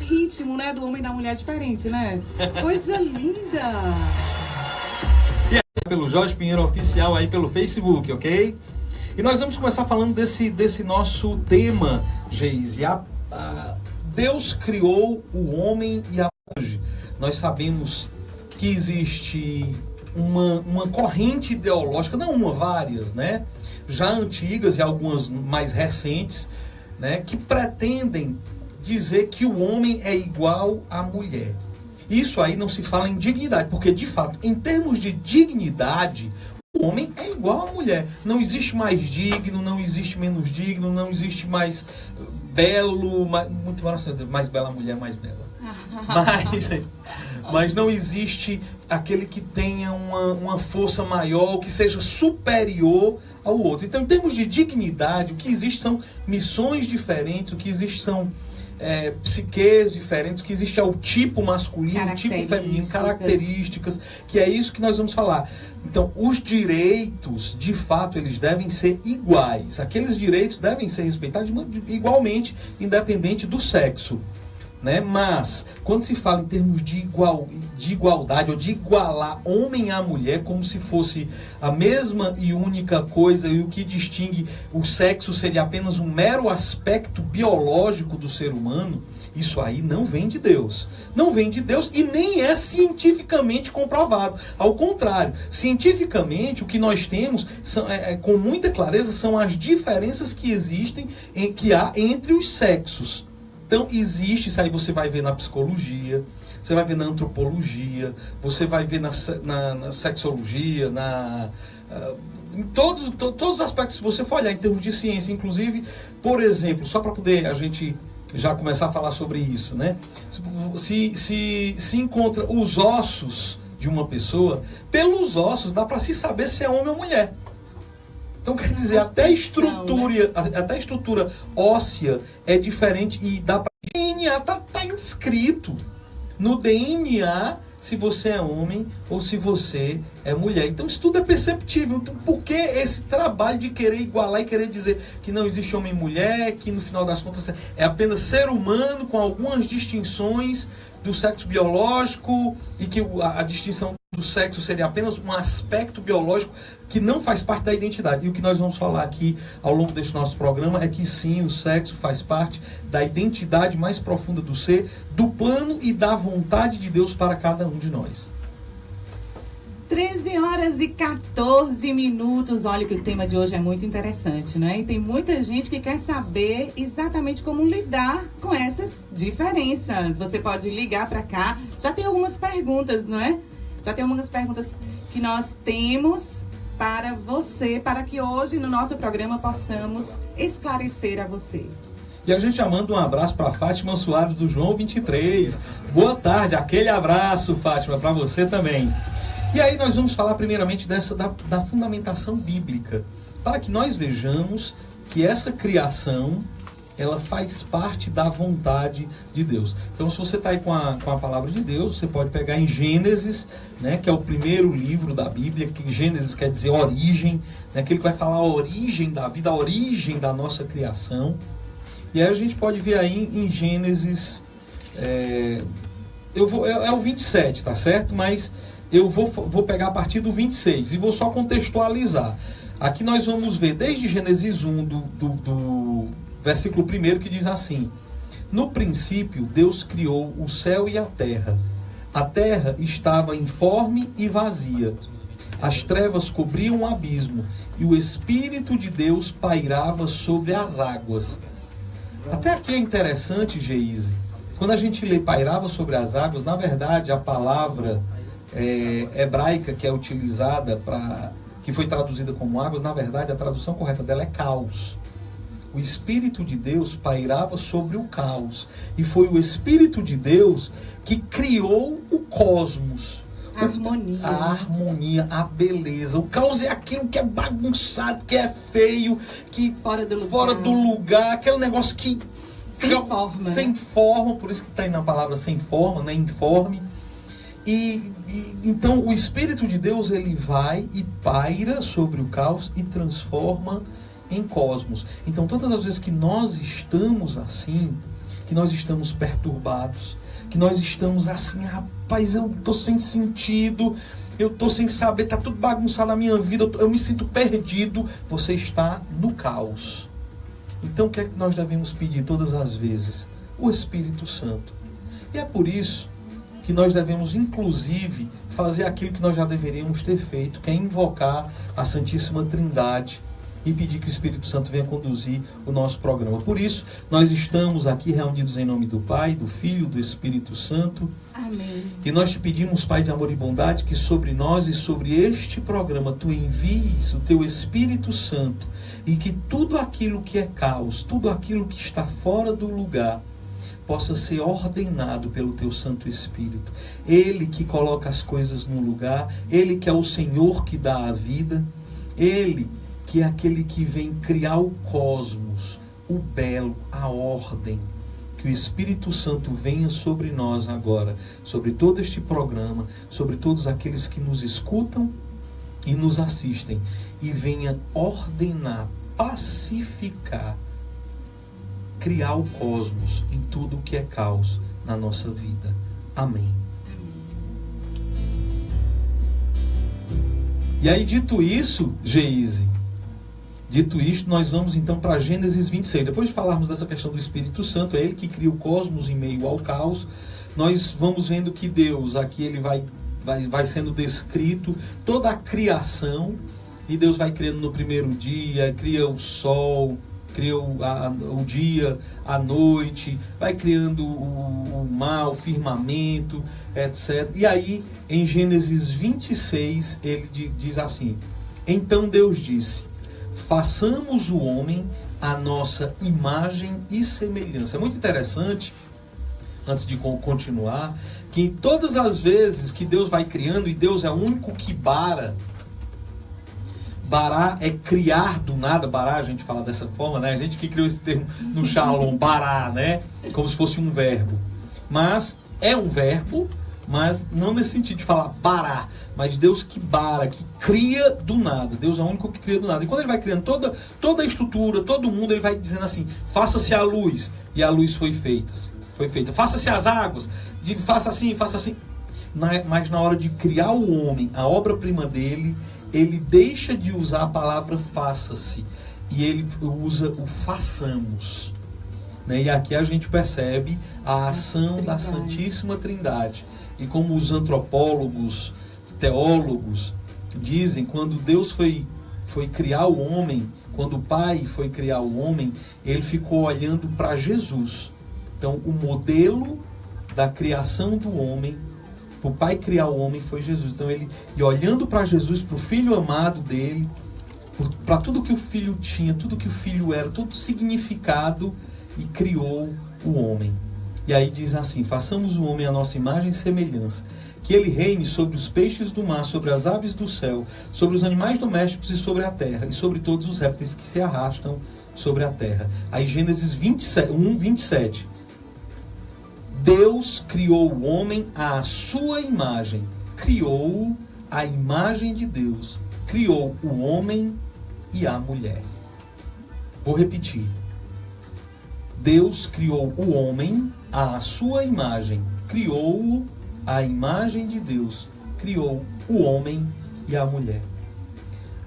ritmo, né, do homem e da mulher é diferente, né? Coisa linda! E aí, pelo Jorge Pinheiro Oficial aí pelo Facebook, ok? E nós vamos começar falando desse nosso tema, Geise. Deus criou o homem e a mulher. Nós sabemos que existe uma corrente ideológica, não uma, várias, né? Já antigas e algumas mais recentes, né? Que pretendem dizer que o homem é igual à mulher. Isso aí não se fala em dignidade, porque de fato, em termos de dignidade, o homem é igual à mulher. Não existe mais digno, não existe menos digno, não existe mais belo, muito embora seja mais bela a mulher, mais bela. Mas não existe aquele que tenha uma força maior, que seja superior ao outro. Então, em termos de dignidade, o que existe são missões diferentes, o que existe são psiques diferentes, o que existe é o tipo masculino, o tipo feminino, características, que é isso que nós vamos falar. Então, os direitos, de fato, eles devem ser iguais. Aqueles direitos devem ser respeitados igualmente, independente do sexo. Né? Mas, quando se fala em termos de igualdade, ou de igualar homem à mulher, como se fosse a mesma e única coisa, e o que distingue o sexo seria apenas um mero aspecto biológico do ser humano, isso aí não vem de Deus. Não vem de Deus e nem é cientificamente comprovado. Ao contrário, cientificamente, o que nós temos, com muita clareza, são as diferenças que existem, que há entre os sexos. Então, existe, isso aí você vai ver na psicologia, você vai ver na antropologia, você vai ver na sexologia, em todos os aspectos, se você for olhar em termos de ciência, inclusive, por exemplo, só para poder a gente já começar a falar sobre isso, né? Se encontra os ossos de uma pessoa, pelos ossos dá para se saber se é homem ou mulher. Então, quer dizer, até a estrutura óssea é diferente e dá para... O DNA está inscrito no DNA se você é homem ou se você é mulher. Então, isso tudo é perceptível. Então, por que esse trabalho de querer igualar e querer dizer que não existe homem e mulher, que no final das contas é apenas ser humano com algumas distinções do sexo biológico e que a distinção do sexo seria apenas um aspecto biológico que não faz parte da identidade. E o que nós vamos falar aqui ao longo deste nosso programa é que sim, o sexo faz parte da identidade mais profunda do ser, do plano e da vontade de Deus para cada um de nós. 13h14. Olha que o tema de hoje é muito interessante, né? E tem muita gente que quer saber exatamente como lidar com essas diferenças. Você pode ligar para cá. Já tem algumas perguntas, não é? Já tem algumas perguntas que nós temos para você, para que hoje no nosso programa possamos esclarecer a você. E a gente já manda um abraço para Fátima Soares do João 23. Boa tarde, aquele abraço, Fátima, para você também. E aí nós vamos falar primeiramente da fundamentação bíblica, para que nós vejamos que essa criação, ela faz parte da vontade de Deus. Então, se você está aí com a palavra de Deus, você pode pegar em Gênesis, né, que é o primeiro livro da Bíblia, que Gênesis quer dizer origem, né, aquele que vai falar a origem da vida, a origem da nossa criação. E aí a gente pode ver aí em Gênesis, é o 27, tá certo? Mas eu vou pegar a partir do 26 e vou só contextualizar. Aqui nós vamos ver desde Gênesis 1, do versículo 1, que diz assim: no princípio, Deus criou o céu e a terra. A terra estava informe e vazia. As trevas cobriam o abismo e o Espírito de Deus pairava sobre as águas. Até aqui é interessante, Geise. Quando a gente lê pairava sobre as águas, na verdade, a palavra hebraica que é utilizada que foi traduzida como águas, na verdade, a tradução correta dela é caos. O Espírito de Deus pairava sobre o caos. E foi o Espírito de Deus que criou o cosmos. A harmonia, a beleza. O caos é aquilo que é bagunçado, que é feio, que fora do lugar, aquele negócio que... Sem forma, por isso que está aí na palavra sem forma, né? Informe. Então o Espírito de Deus, ele vai e paira sobre o caos e transforma em cosmos. Então todas as vezes que nós estamos assim, que nós estamos perturbados, que nós estamos assim, rapaz, eu estou sem sentido, eu estou sem saber, está tudo bagunçado na minha vida, eu me sinto perdido. Você está no caos. Então o que é que nós devemos pedir todas as vezes? O Espírito Santo. E é por isso que nós devemos, inclusive, fazer aquilo que nós já deveríamos ter feito, que é invocar a Santíssima Trindade e pedir que o Espírito Santo venha conduzir o nosso programa. Por isso, nós estamos aqui reunidos em nome do Pai, do Filho, do Espírito Santo. Amém. E nós te pedimos, Pai de amor e bondade, que sobre nós e sobre este programa tu envies o teu Espírito Santo e que tudo aquilo que é caos, tudo aquilo que está fora do lugar, possa ser ordenado pelo teu Santo Espírito. Ele que coloca as coisas no lugar, Ele que é o Senhor que dá a vida, Ele que é aquele que vem criar o cosmos, o belo, a ordem. Que o Espírito Santo venha sobre nós agora, sobre todo este programa, sobre todos aqueles que nos escutam e nos assistem, e venha ordenar, pacificar, criar o cosmos em tudo que é caos na nossa vida. Amém. E aí, dito isso, Geise, dito isto, nós vamos então para Gênesis 26. Depois de falarmos dessa questão do Espírito Santo, é Ele que cria o cosmos em meio ao caos, nós vamos vendo que Deus, aqui Ele vai sendo descrito toda a criação, e Deus vai criando no primeiro dia, cria o sol, cria o dia, a noite, vai criando o mar, o firmamento, etc. E aí, em Gênesis 26, ele diz assim: então Deus disse, façamos o homem à nossa imagem e semelhança. É muito interessante, antes de continuar, que todas as vezes que Deus vai criando, e Deus é o único que bara é criar do nada. Bará, a gente fala dessa forma, né? A gente que criou esse termo no Shalom, bará, né? Como se fosse um verbo. Mas é um verbo, mas não nesse sentido de falar bará, mas Deus que bara, que cria do nada. Deus é o único que cria do nada. E quando Ele vai criando toda a estrutura, todo mundo, Ele vai dizendo assim, faça-se a luz. E a luz foi feita. Faça-se as águas. Faça assim, faça assim. Mas na hora de criar o homem, a obra-prima dele, Ele deixa de usar a palavra faça-se e Ele usa o façamos, né? E aqui a gente percebe a ação da Santíssima Trindade. E como os antropólogos, teólogos dizem, quando Deus foi criar o homem, quando o Pai foi criar o homem, Ele ficou olhando para Jesus. Então o modelo da criação do homem, o Pai criar o homem, foi Jesus. Então ele, e olhando para Jesus, para o Filho amado dele, para tudo que o Filho tinha, tudo que o Filho era, todo significado, e criou o homem. E aí diz assim, façamos o homem à nossa imagem e semelhança, que ele reine sobre os peixes do mar, sobre as aves do céu, sobre os animais domésticos e sobre a terra, e sobre todos os répteis que se arrastam sobre a terra. Aí Gênesis 1:27. Deus criou o homem à sua imagem, criou-o à imagem de Deus, criou o homem e a mulher. Vou repetir. Deus criou o homem à sua imagem, criou-o à imagem de Deus, criou o homem e a mulher.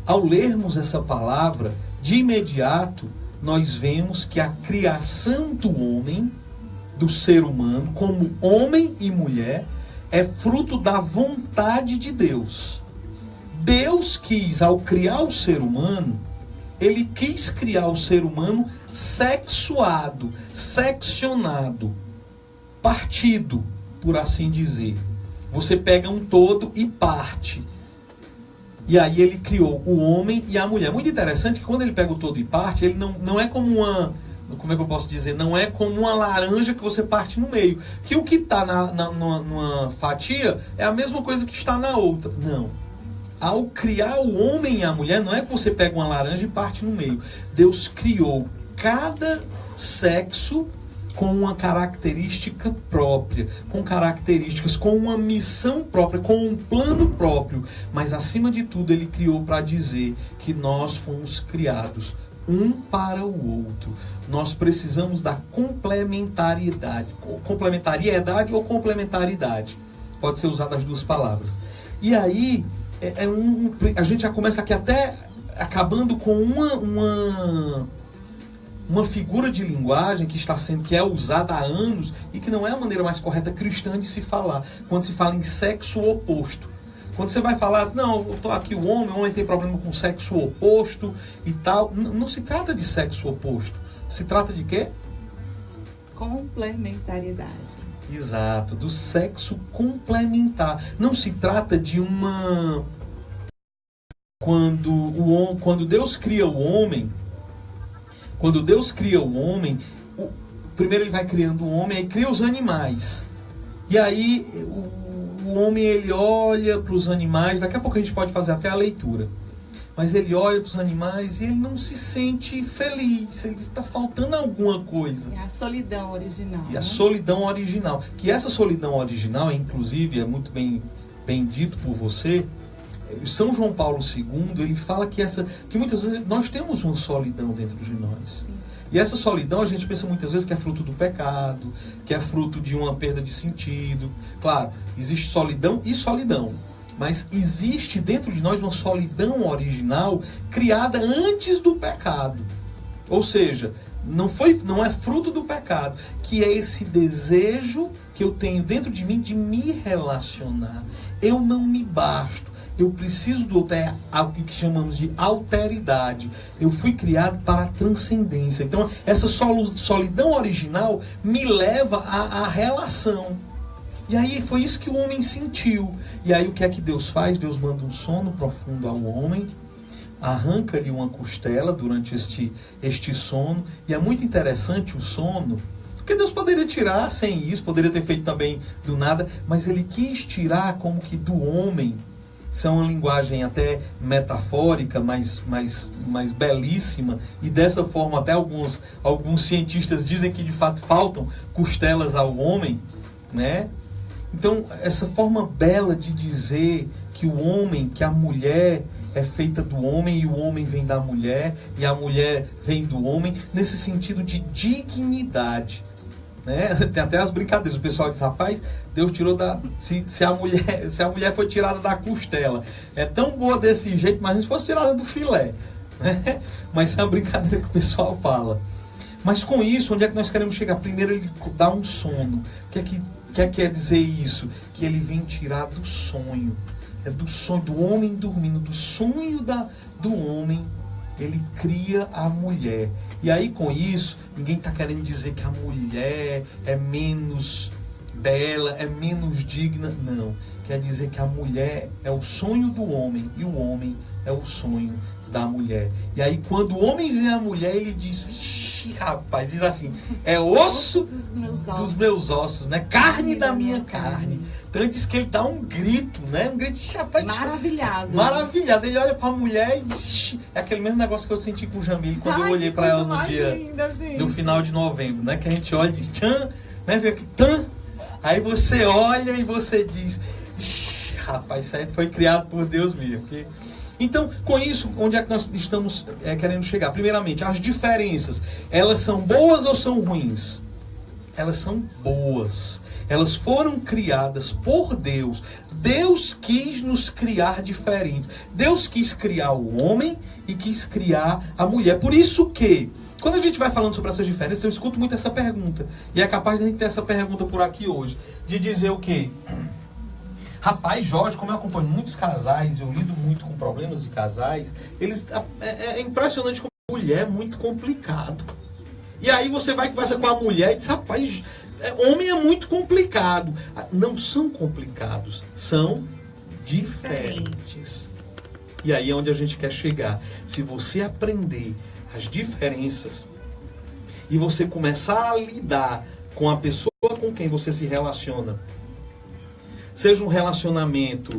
Ao lermos essa palavra, de imediato, nós vemos que a criação do homem, do ser humano, como homem e mulher, é fruto da vontade de Deus. Deus quis, ao criar o ser humano, Ele quis criar o ser humano sexuado, seccionado, partido, por assim dizer. Você pega um todo e parte. E aí Ele criou o homem e a mulher. Muito interessante que quando Ele pega o todo e parte, Ele não é como uma... Como é que eu posso dizer? Não é como uma laranja que você parte no meio. Que o que está numa fatia é a mesma coisa que está na outra. Não. Ao criar o homem e a mulher, não é que você pega uma laranja e parte no meio. Deus criou cada sexo com uma característica própria, com características, com uma missão própria, com um plano próprio. Mas, acima de tudo, Ele criou para dizer que nós fomos criados um para o outro. Nós precisamos da complementariedade. Complementariedade ou complementaridade. Pode ser usada as duas palavras. E aí, a gente já começa aqui até acabando com uma figura de linguagem que é usada há anos e que não é a maneira mais correta cristã de se falar. Quando se fala em sexo oposto. Quando você vai falar, não, eu tô aqui o homem tem problema com sexo oposto e tal. Não se trata de sexo oposto. Se trata de quê? Complementariedade. Exato, do sexo complementar. Não se trata de uma... Quando Deus cria o homem, primeiro ele vai criando o homem, aí cria os animais. E aí o homem, ele olha para os animais, daqui a pouco a gente pode fazer até a leitura. Mas ele olha para os animais e ele não se sente feliz, ele está faltando alguma coisa. É a solidão original. E a solidão original. Que essa solidão original, inclusive, é muito bem dito por você. São João Paulo II, ele fala que muitas vezes nós temos uma solidão dentro de nós. Sim. E essa solidão a gente pensa muitas vezes que é fruto do pecado, que é fruto de uma perda de sentido. Claro, existe solidão e solidão. Mas existe dentro de nós uma solidão original criada antes do pecado. Ou seja, não é fruto do pecado, que é esse desejo que eu tenho dentro de mim de me relacionar. Eu não me basto. Eu preciso do que chamamos de alteridade. Eu fui criado para a transcendência. Então, essa solidão original me leva à relação. E aí foi isso que o homem sentiu. E aí o que é que Deus faz? Deus manda um sono profundo ao homem, arranca-lhe uma costela durante este sono. E é muito interessante o sono, porque Deus poderia tirar sem isso, poderia ter feito também do nada, mas ele quis tirar como que do homem. Isso é uma linguagem até metafórica, mas belíssima. E dessa forma até alguns cientistas dizem que de fato faltam costelas ao homem, né? Então, essa forma bela de dizer que a mulher é feita do homem e o homem vem da mulher e a mulher vem do homem, nesse sentido de dignidade. Né? Tem até as brincadeiras, o pessoal diz, rapaz, Deus tirou se a mulher foi tirada da costela, é tão boa desse jeito, mas se fosse tirada do filé, né? Mas é uma brincadeira que o pessoal fala. Mas com isso, onde é que nós queremos chegar? Primeiro ele dá um sono. O que quer dizer isso? Que ele vem tirar do sonho. É do sonho do homem dormindo, do sonho do homem. Ele cria a mulher. E aí com isso, ninguém está querendo dizer que a mulher é menos bela, é menos digna. Não. Quer dizer que a mulher é o sonho do homem e o homem é o sonho da mulher. E aí quando o homem vê a mulher, ele diz, vixe, rapaz, diz assim, é osso dos meus ossos, né? Carne da minha carne. Então ele diz que ele dá um grito, né? Um grito, rapaz, maravilhado. Maravilhado. Ele olha pra mulher e diz, é aquele mesmo negócio que eu senti com o Jamil quando eu olhei pra ela no dia do final de novembro, né? Que a gente olha e diz, tchan, né? Vê aqui, tan. Aí você olha e você diz, rapaz, isso aí foi criado por Deus mesmo. Porque... Então, com isso, onde é que nós estamos querendo chegar? Primeiramente, as diferenças, elas são boas ou são ruins? Elas são boas. Elas foram criadas por Deus. Deus quis nos criar diferentes. Deus quis criar o homem e quis criar a mulher. Por isso que, quando a gente vai falando sobre essas diferenças, eu escuto muito essa pergunta. E é capaz de a gente ter essa pergunta por aqui hoje. De dizer o quê? Rapaz, Jorge, como eu acompanho muitos casais, eu lido muito com problemas de casais, é impressionante como a mulher é muito complicado. E aí você vai conversar com a mulher e diz, rapaz, homem é muito complicado. Não são complicados, são diferentes. E aí é onde a gente quer chegar. Se você aprender as diferenças e você começar a lidar com a pessoa com quem você se relaciona, seja um relacionamento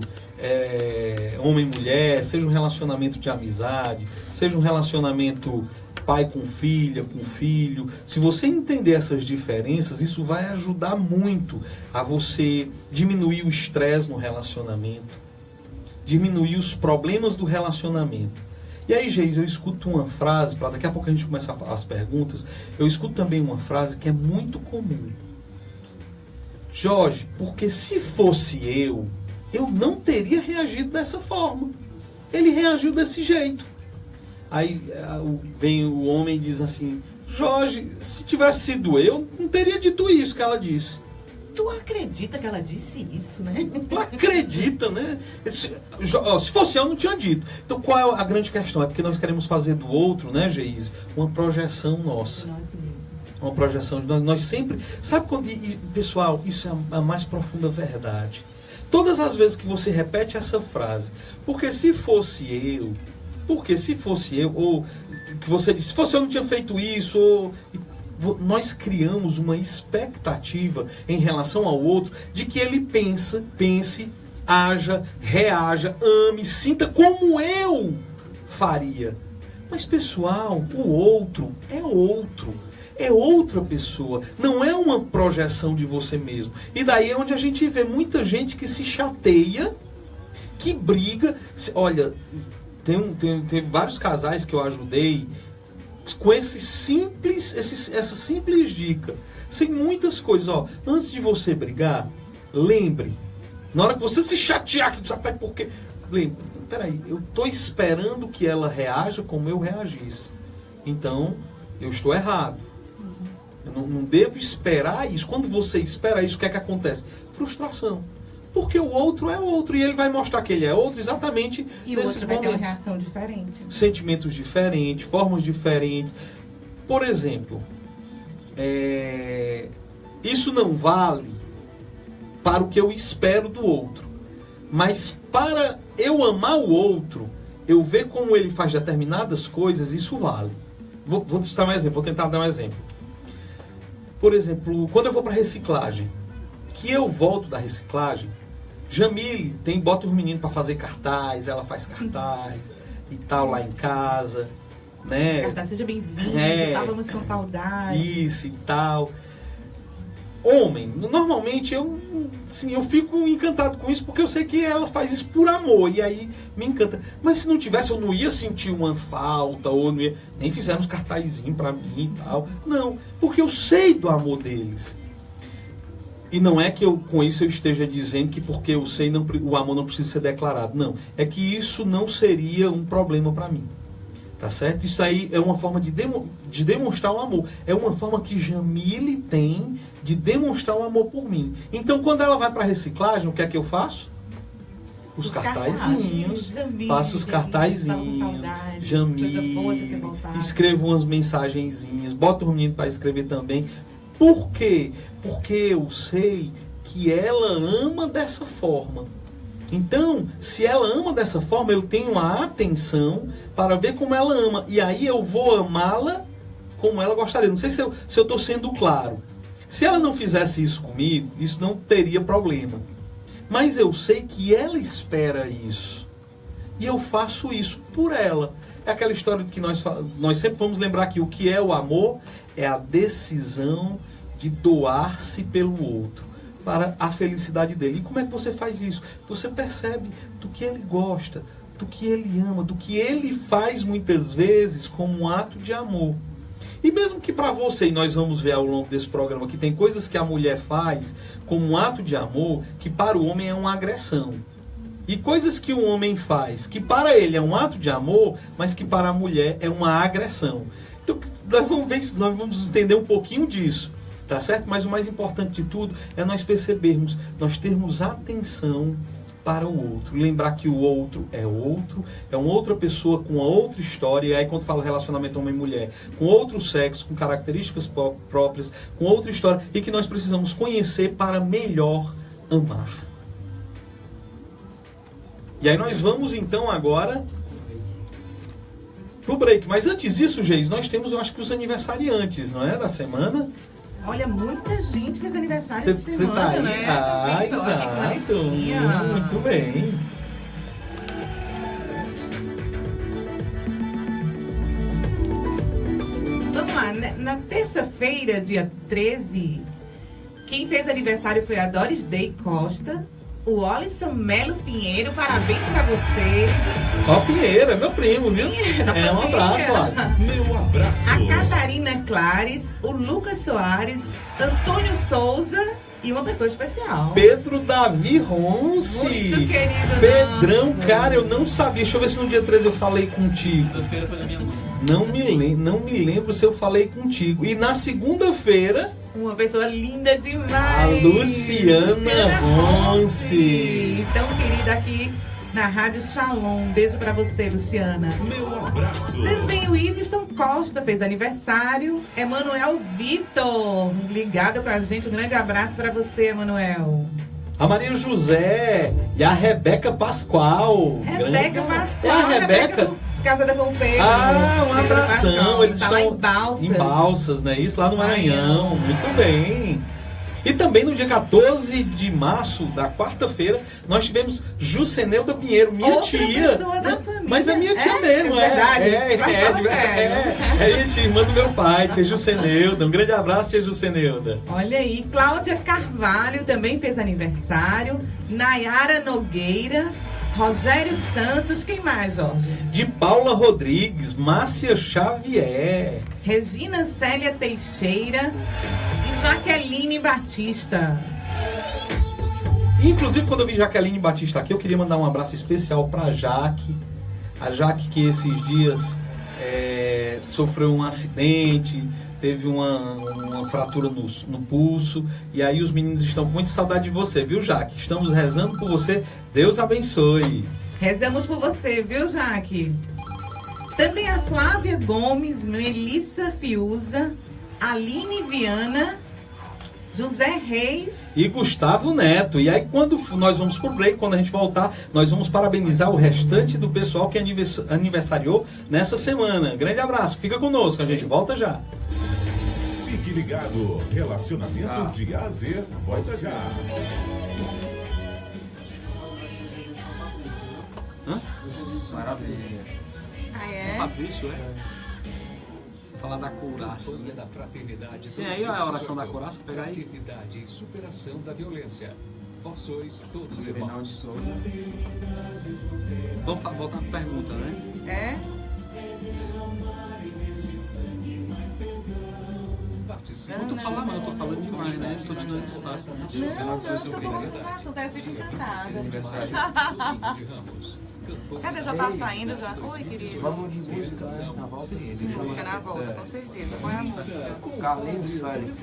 homem-mulher, seja um relacionamento de amizade, seja um relacionamento pai com filha, com filho. Se você entender essas diferenças, isso vai ajudar muito a você diminuir o estresse no relacionamento, diminuir os problemas do relacionamento. E aí, Geis, eu escuto uma frase, para daqui a pouco a gente começar as perguntas, eu escuto também uma frase que é muito comum. Jorge, porque se fosse eu não teria reagido dessa forma. Ele reagiu desse jeito. Aí vem o homem e diz assim, Jorge, se tivesse sido eu, não teria dito isso que ela disse. Tu acredita que ela disse isso, né? Tu acredita, né? Se fosse eu, não tinha dito. Então, qual é a grande questão? É porque nós queremos fazer do outro, né, Geise, uma projeção nossa. Nós mesmos. Uma projeção. Nós sempre... Sabe quando... pessoal, isso é a mais profunda verdade. Todas as vezes que você repete essa frase, porque se fosse eu, ou que você disse, se fosse eu, não tinha feito isso, ou... Nós criamos uma expectativa em relação ao outro de que ele pense, haja, reaja, ame, sinta como eu faria. Mas, pessoal, o outro é outra pessoa, não é uma projeção de você mesmo. E daí é onde a gente vê muita gente que se chateia, que briga. Olha, tem vários casais que eu ajudei com essa simples dica, sem muitas coisas. Antes de você brigar, lembre, na hora que você se chatear, que sabe por quê? Lembre, peraí, eu estou esperando que ela reaja como eu reagisse, então eu estou errado. Eu não devo esperar isso. Quando você espera isso, o que é que acontece? Frustração. Porque o outro é outro e ele vai mostrar que ele é outro exatamente nesses momentos. E o outro vai ter uma reação diferente. Sentimentos diferentes, formas diferentes. Por exemplo, isso não vale para o que eu espero do outro. Mas para eu amar o outro, eu ver como ele faz determinadas coisas, isso vale. Vou citar um exemplo, vou tentar dar um exemplo. Por exemplo, quando eu vou para reciclagem, que eu volto da reciclagem, Jamile bota os meninos para fazer cartaz, ela faz cartaz e tal lá em casa, né? Cartaz, seja bem-vindo, estávamos com saudade. Isso e tal. Homem, normalmente eu fico encantado com isso porque eu sei que ela faz isso por amor e aí me encanta. Mas se não tivesse, eu não ia sentir uma falta ou não ia, nem fizemos cartazinho para mim e tal. Não, porque eu sei do amor deles. E não é que com isso eu esteja dizendo que porque eu sei o amor não precisa ser declarado. Não, é que isso não seria um problema para mim. Tá certo? Isso aí é uma forma de demonstrar o amor. É uma forma que Jamile tem de demonstrar o amor por mim. Então, quando ela vai para a reciclagem, o que é que eu faço? Os cartazinhos. Faço os cartazinhos. Jamile. Escrevo umas mensagenzinhas. Boto o menino para escrever também. Por quê? Porque eu sei que ela ama dessa forma. Então, se ela ama dessa forma, eu tenho a atenção para ver como ela ama. E aí eu vou amá-la como ela gostaria. Não sei se eu estou sendo claro. Se ela não fizesse isso comigo, isso não teria problema. Mas eu sei que ela espera isso. E eu faço isso por ela. É aquela história que nós sempre vamos lembrar que o que é o amor é a decisão de doar-se pelo outro, para a felicidade dele. E como é que você faz isso? Você percebe do que ele gosta, do que ele ama, do que ele faz muitas vezes como um ato de amor. E mesmo que para você, e nós vamos ver ao longo desse programa, que tem coisas que a mulher faz como um ato de amor, que para o homem é uma agressão. E coisas que um homem faz, que para ele é um ato de amor, mas que para a mulher é uma agressão. Então, nós vamos entender um pouquinho disso, tá certo? Mas o mais importante de tudo é nós percebermos, nós termos atenção para o outro. Lembrar que o outro, é uma outra pessoa com outra história. E aí quando fala relacionamento homem e mulher, com outro sexo, com características próprias, com outra história, e que nós precisamos conhecer para melhor amar. E aí nós vamos então agora pro break. Mas antes disso, Geis, nós temos, eu acho que os aniversariantes, não é? Da semana. Olha, muita gente fez aniversário essa semana, tá aí, né? Ah, exato. Muito bem. Vamos lá, na terça-feira, dia 13, quem fez aniversário foi a Doris Day Costa. o Olisson Melo Pinheiro. Parabéns pra vocês. Ó, Pinheiro, é meu primo, viu? Pinheiro, um abraço, Olisson. Meu abraço. A Catarina Clares, o Lucas Soares, Antônio Souza e uma pessoa especial. Pedro Davi Ronce. Muito querido. Pedrão, nossa. cara, eu não sabia. Deixa eu ver se no dia 13 eu falei contigo. Segunda-feira foi da minha mãe. Não me lembro se eu falei contigo. E na segunda-feira, Uma pessoa linda demais. a Luciana Ronce. Tão querida aqui na Rádio Shalom. Um beijo pra você, Luciana. Meu abraço. Também o Iveson Costa fez aniversário. Emanuel Vitor, ligado com a gente. Um grande abraço pra você, Emanuel. A Maria José e a Rebeca Pascoal. Rebeca Grande- Pascoal. É a Rebeca? Casada com o Pedro. Ah, um Pedro abração. Pascoal. Eles tá lá estão em Balsas. em Balsas, né? Isso lá no Maranhão. Maranhão. Muito bem. E também no dia 14 de março, da quarta-feira, nós tivemos Juceneuda Pinheiro, minha Outra tia. pessoa da família. Mas é minha tia É? mesmo, É verdade. É Fala sério. minha tia, irmã do meu pai, tia Juceneuda. Um grande abraço, tia Juceneuda. Olha aí, Cláudia Carvalho também fez aniversário. Nayara Nogueira, Rogério Santos, quem mais, Jorge? De Paula Rodrigues, Márcia Xavier. Regina Célia Teixeira e Jaqueline Batista. Inclusive, quando eu vi Jaqueline Batista aqui, eu queria mandar um abraço especial pra Jaque. A Jaque que esses dias sofreu um acidente, teve uma fratura no pulso. E aí os meninos estão com muita saudade de você, viu, Jaque? Estamos rezando por você. Deus abençoe. Rezamos por você, viu, Jaque? Também a Flávia Gomes, Melissa Fiuza, Aline Viana, José Reis. E Gustavo Neto. E aí, quando nós vamos pro break, quando a gente voltar, nós vamos parabenizar o restante do pessoal que aniversariou nessa semana. Grande abraço, fica conosco, a gente volta já. Fique ligado. Relacionamentos de A a Z. Volta já. Maravilha. Ah, é? Fabrício, falar da couraça, né? Da fraternidade. Tem aí a oração da couraça, pega aí. Fraternidade e superação da violência. Vós sois todos Juvenal de irmãos. Souza. Vamos voltar para a pergunta, né? É? Participe. Não tô falando, eu tô falando demais, né? Tô te dando espaço. Não, acabou o assunto, eu fico encantada. Aniversário de Ramos. Cadê? Já tá saindo já? Oi, querido. Vamos de música na volta. Música na volta, com certeza. Põe a música. Calendosférico.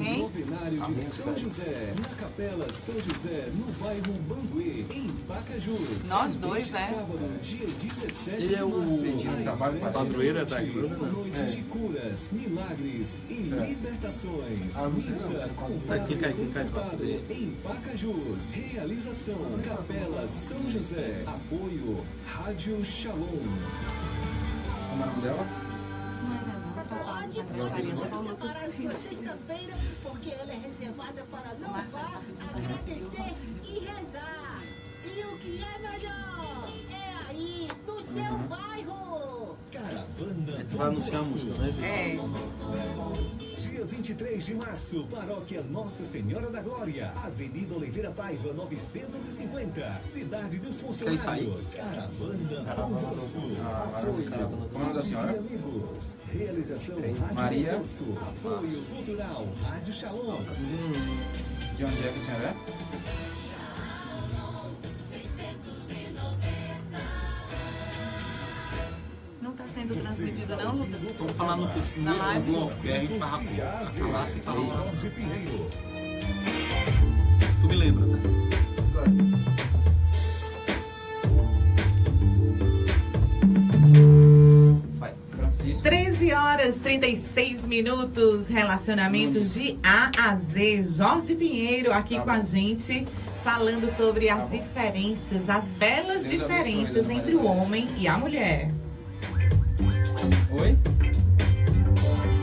Quem? Novenário de São José, na Capela São José, no bairro Banguê, em Pacajus. Nós dois, Neste né? sábado, dia 17 Ele é de o março, trabalho às 7 padroeiro da da noite, igreja, né? noite de curas, milagres e libertações. Ah, não sei Missa não. com Vai, clica aí, clica aí, pra Furtado, poder. em Pacajus. Realização Capela São José. Apoio Rádio Shalom. Como é o nome dela? Pode separar a sua sexta-feira, porque ela é reservada para louvar, agradecer e rezar. E o que é melhor? É aí, no seu bairro. Caravana Vai anunciar a música, né? É. Dia 23 de março, Paróquia Nossa Senhora da Glória, Avenida Oliveira Paiva, 950, Cidade dos Funcionários. Caravana Dom Bosco. Apoio Como é o nome da Rede senhora? de Amigos. Realização Rádio Maria. Dom Bosco. Apoio Cultural Rádio Shalom. De onde é que a senhora é? Não tá sendo transmitido, não, Lucas? Vamos falar no Na live. bloco, e aí a gente vai falar sem falar uma oração. Jorge Pinheiro. Tu me lembra, né? Vai, Francisco. 13 horas 36 minutos, relacionamentos de A a Z. Jorge Pinheiro aqui Tá com a bom. gente, falando sobre as Tá bom. diferenças, as belas Deus diferenças abençoe, entre o homem e a mulher. Oi?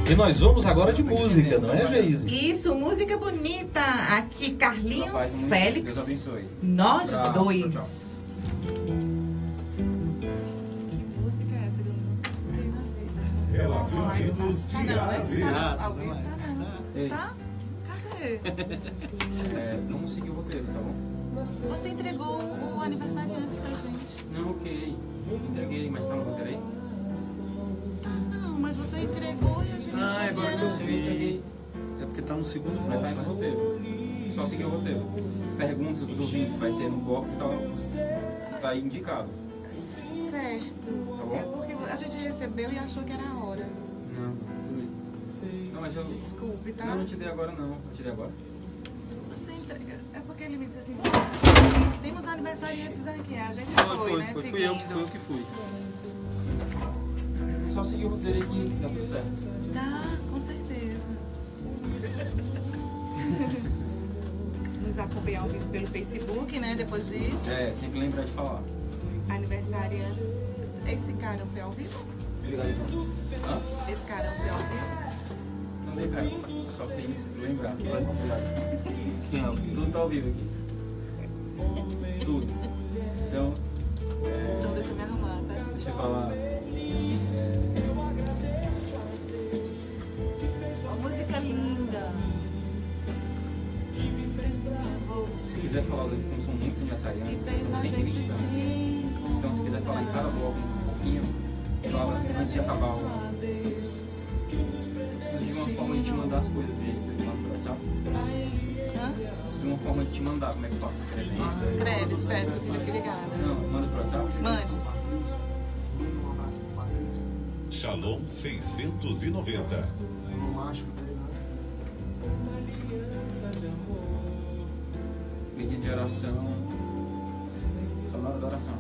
E nós vamos agora de música, não é, Geise? Isso, música bonita. Aqui, Carlinhos Paz, muito. Félix, Deus abençoe. nós Tchau, dois. Que música é essa? Eu não escutei na vida. Relacionamentos de A a Z. Alguém tá, não. Ei, Tá? Cadê? vamos seguir o roteiro, tá bom? Você entregou o aniversariante pra gente. Não, ok. Entreguei, mas tá no roteiro aí? Não, mas você entregou e a gente Ah, tinha agora que eu vi. É porque tá no segundo Vai bloco. estar no roteiro. Só seguir o roteiro. Perguntas dos ouvintes vai ser no bloco que tá aí indicado. Certo. Tá bom? É porque a gente recebeu e achou que era a hora. Não, mas eu... Desculpe, tá? Não te dei agora não. Eu te dei agora? Você entrega. É porque ele me disse assim, temos aniversariantes aqui. A gente foi, né? Fui eu que fui. É só seguir o roteiro aqui que dá tudo certo. Tá, com certeza. Nos acompanhar ao vivo pelo Facebook, né? Depois disso. É, sempre lembrar de falar. Aniversariantes. Esse cara foi ao vivo? Obrigado, então. Hã? Esse cara foi ao vivo? Não dei cara, só fiz lembrar. Obrigado. Quem é o Vivo? Tudo tá ao vivo aqui. Tudo. Então, Então deixa eu me arrumar, tá? deixa eu falar. Uma música linda. Se quiser falar, como são muitos E aniversariantes, fez são a 120 gente anos. se Então, se quiser falar em cada bloco um pouquinho, fala antes de acabar o. Eu preciso de uma forma de te mandar as coisas vezes, eu mando pro WhatsApp. Hã? Preciso de uma forma de te mandar, como é que eu faço? Escrever? Escreve, espera que eu fique ligada. Não, manda pro WhatsApp? Mande. Shalom 690. Pedido de oração. Só na hora da oração.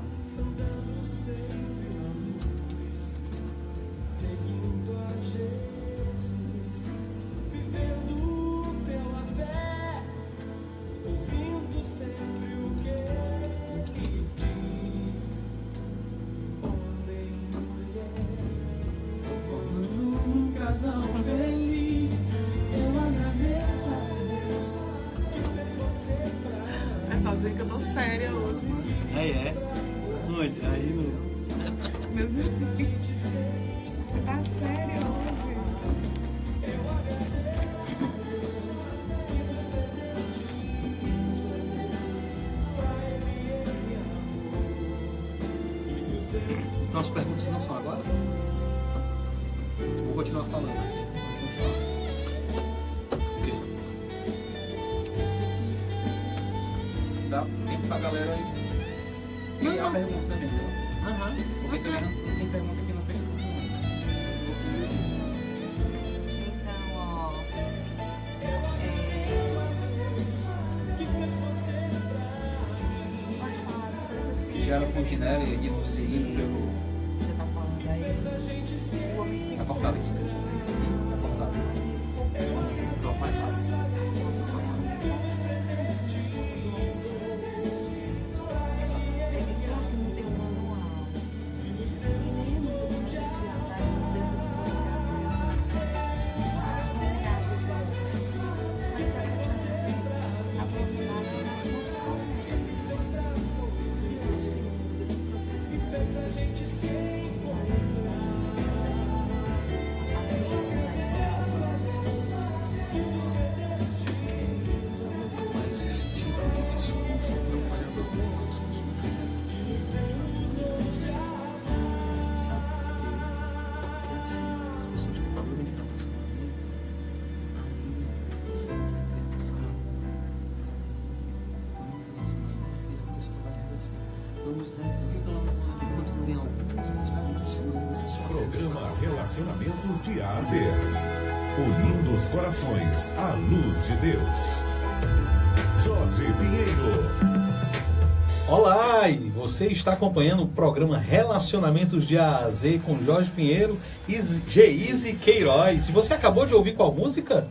É só dizer que eu tô séria hoje. É. Onde? Aí no. Meus vizinhos. Você tá séria hoje. Então as perguntas não são agora? Vou continuar falando. Ok. Dá tempo pra galera e a pergunta também, entendeu? Aham. Porque também não tem pergunta aqui no Facebook. Então, ó. Pode falar das coisas que Gera Fontinelli aqui no Cirino, pelo. você tá falando aí. O homem Tá cortado aqui. Tá cortado. Então faz fácil. Mas esse tipo de discurso não vai abandonar os consumidores. Sabe? Porque é assim, as pessoas têm problema de Programa Relacionamentos de A a Z. Unindo os corações à luz de Deus. Jorge Pinheiro. Olá, e você está acompanhando o programa Relacionamentos de A a Z com Jorge Pinheiro e Geise Queiroz. Se você acabou de ouvir qual música?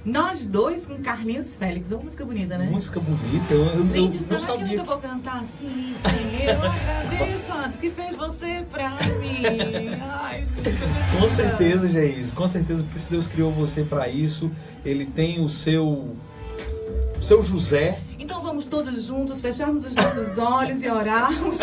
Nós dois com Carlinhos Félix. Uma música bonita, né? Música bonita, eu Gente, não será que eu sabia. nunca vou cantar assim? Sim, eu agradeço, Santo, que fez você pra mim. Ai, gente, coisa Com linda. certeza, Geise, com certeza, porque se Deus criou você para isso, Ele tem o seu José. Então vamos todos juntos, fecharmos os nossos olhos e orarmos.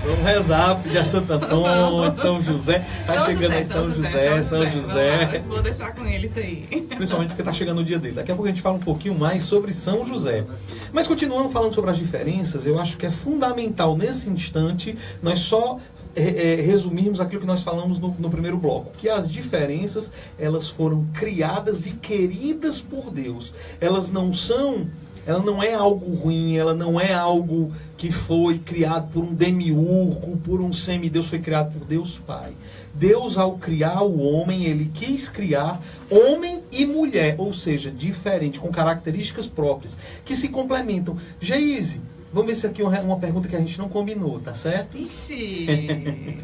Vamos rezar, pedir a Santo Antônio, São José. Tá chegando aí São José. Vou deixar com ele isso aí. Principalmente porque tá chegando o dia dele. Daqui a pouco a gente fala um pouquinho mais sobre São José. Mas continuando falando sobre as diferenças, eu acho que é fundamental nesse instante nós só resumirmos aquilo que nós falamos no primeiro bloco, que as diferenças, elas foram criadas e queridas por Deus. Ela não é algo ruim, ela não é algo que foi criado por um demiurgo, por um semideus, foi criado por Deus Pai. Deus, ao criar o homem, ele quis criar homem e mulher, ou seja, diferente, com características próprias, que se complementam. Geise, vamos ver se aqui é uma pergunta que a gente não combinou, tá certo? Ixi!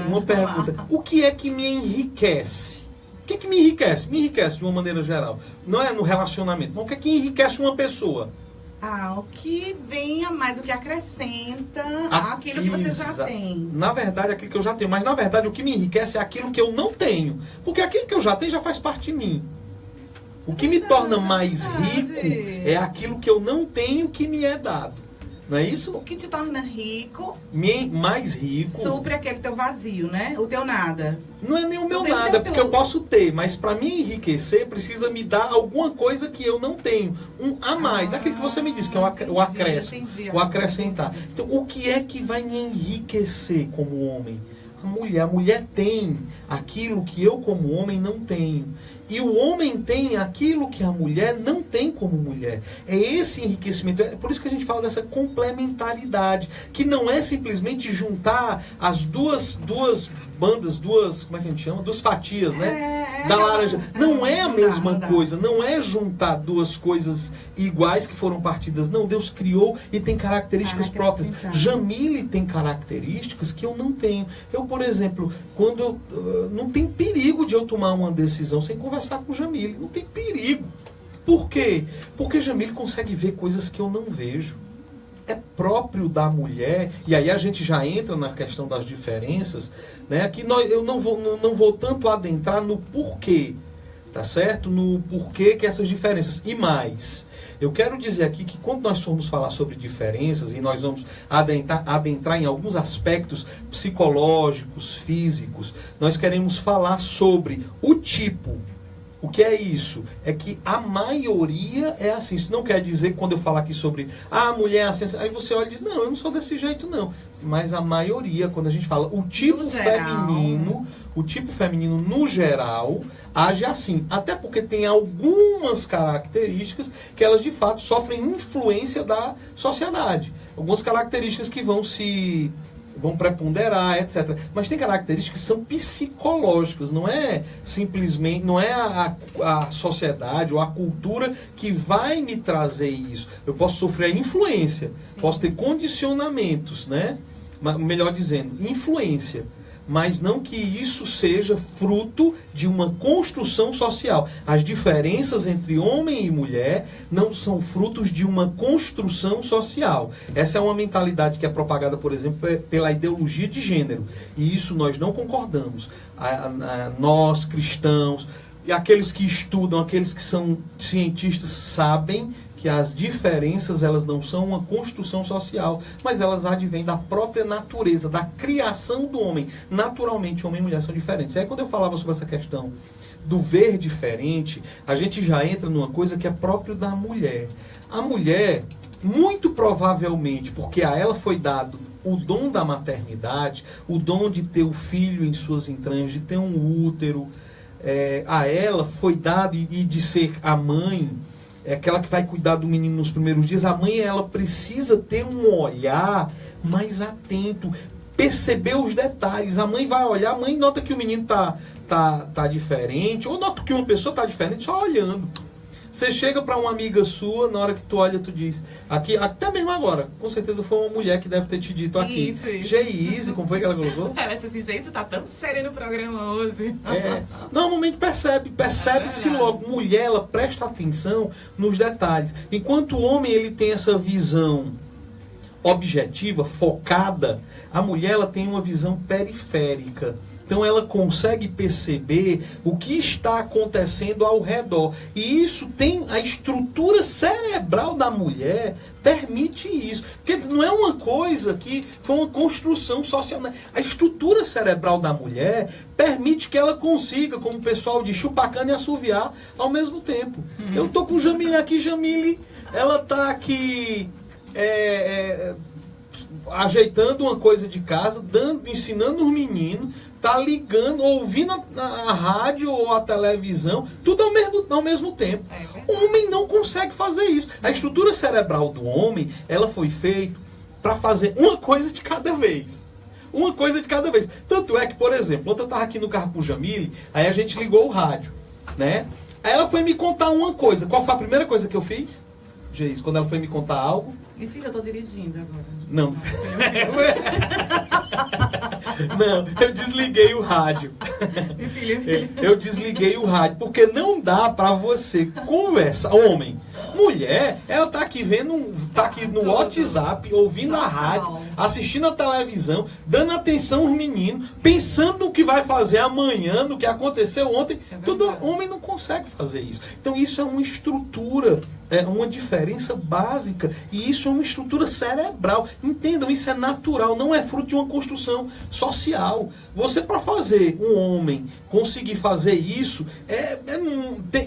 Uma pergunta. O que é que me enriquece? O que é que me enriquece? Me enriquece de uma maneira geral. Não é no relacionamento, mas o que é que enriquece uma pessoa? O que venha mais, o que acrescenta aquilo que você já tem. Na verdade, aquilo que eu já tenho. Mas, na verdade, o que me enriquece é aquilo que eu não tenho. Porque aquilo que eu já tenho já faz parte de mim. O que me torna mais rico é aquilo que eu não tenho que me é dado. Não é isso? O que te torna rico... mais rico... Supre aquele teu vazio, né? O teu nada. Não é nem o meu nada, porque eu posso ter. Mas para me enriquecer, precisa me dar alguma coisa que eu não tenho. Um a mais. Aquilo que você me disse, que é o acréscimo. O acrescentar. Então, o que é que vai me enriquecer como homem? A mulher tem aquilo que eu como homem não tenho. E o homem tem aquilo que a mulher não tem como mulher. É esse enriquecimento. É por isso que a gente fala dessa complementaridade. Que não é simplesmente juntar as duas bandas, como é que a gente chama? Duas fatias, né? Da laranja. Não é a mesma coisa. Não é juntar duas coisas iguais que foram partidas. Não, Deus criou e tem características próprias. Jamile tem características que eu não tenho. Eu, por exemplo, quando não tem perigo de eu tomar uma decisão sem conversar com o Jamile. Não tem perigo. Por quê? Porque Jamile consegue ver coisas que eu não vejo. É próprio da mulher, e aí a gente já entra na questão das diferenças, né? Que eu não vou tanto adentrar no porquê, tá certo? No porquê que essas diferenças. E mais, eu quero dizer aqui que quando nós formos falar sobre diferenças, e nós vamos adentrar em alguns aspectos psicológicos, físicos, nós queremos falar sobre o tipo. O que é isso? É que a maioria é assim. Isso não quer dizer que quando eu falar aqui sobre a mulher é assim, aí você olha e diz, não, eu não sou desse jeito não. Mas a maioria, quando a gente fala o tipo feminino no geral, age assim. Até porque tem algumas características que elas de fato sofrem influência da sociedade. Algumas características que vão preponderar, etc. Mas tem características que são psicológicas, não é simplesmente, não é a sociedade ou a cultura que vai me trazer isso. Eu posso sofrer a influência, posso ter condicionamentos, né? Melhor dizendo, influência. Mas não que isso seja fruto de uma construção social. As diferenças entre homem e mulher não são frutos de uma construção social. Essa é uma mentalidade que é propagada, por exemplo, pela ideologia de gênero. E isso nós não concordamos. Nós, cristãos, e aqueles que estudam, aqueles que são cientistas, sabem que as diferenças, elas não são uma construção social, mas elas advêm da própria natureza, da criação do homem. Naturalmente, homem e mulher são diferentes. E aí, quando eu falava sobre essa questão do ver diferente, a gente já entra numa coisa que é próprio da mulher. A mulher, muito provavelmente, porque a ela foi dado o dom da maternidade, o dom de ter o filho em suas entranhas, de ter um útero, a ela foi dado, e de ser a mãe, é aquela que vai cuidar do menino nos primeiros dias. A mãe, ela precisa ter um olhar mais atento, perceber os detalhes. A mãe vai olhar, a mãe nota que o menino tá diferente, ou nota que uma pessoa tá diferente só olhando. Você chega para uma amiga sua, na hora que tu olha, tu diz, aqui, até mesmo agora, com certeza foi uma mulher que deve ter te dito aqui. Isso. Geise, como foi que ela colocou? Ela disse assim, Geise, tá tão séria no programa hoje. Normalmente percebe-se logo. Mulher, ela presta atenção nos detalhes. Enquanto o homem, ele tem essa visão objetiva, focada, a mulher ela tem uma visão periférica. Então ela consegue perceber o que está acontecendo ao redor. E isso tem a estrutura cerebral da mulher permite isso. Quer dizer, não é uma coisa que foi uma construção social. A estrutura cerebral da mulher permite que ela consiga, como o pessoal diz, chupar cana e assoviar ao mesmo tempo. Eu tô com Jamile aqui, Jamile, ela tá aqui ajeitando uma coisa de casa, ensinando os meninos, tá ligando, ouvindo a rádio ou a televisão, tudo ao mesmo tempo. O homem não consegue fazer isso. A estrutura cerebral do homem, ela foi feita para fazer uma coisa de cada vez. Uma coisa de cada vez. Tanto é que, por exemplo, ontem eu estava aqui no carro com o Jamile, aí a gente ligou o rádio, né? Aí ela foi me contar uma coisa. Qual foi a primeira coisa que eu fiz? Geis, quando ela foi me contar algo. Minha filha, eu tô dirigindo agora. Não. Não, eu desliguei o rádio. Minha filha. Eu desliguei o rádio, porque não dá pra você conversar. Homem, mulher, ela tá aqui vendo, tá aqui no WhatsApp, ouvindo a rádio, assistindo a televisão, dando atenção aos meninos, pensando no que vai fazer amanhã, no que aconteceu ontem. Todo homem não consegue fazer isso. Então isso é uma estrutura, é uma diferença básica, e isso é uma estrutura cerebral. Entendam, isso é natural, não é fruto de uma construção social. Você, para fazer um homem conseguir fazer isso,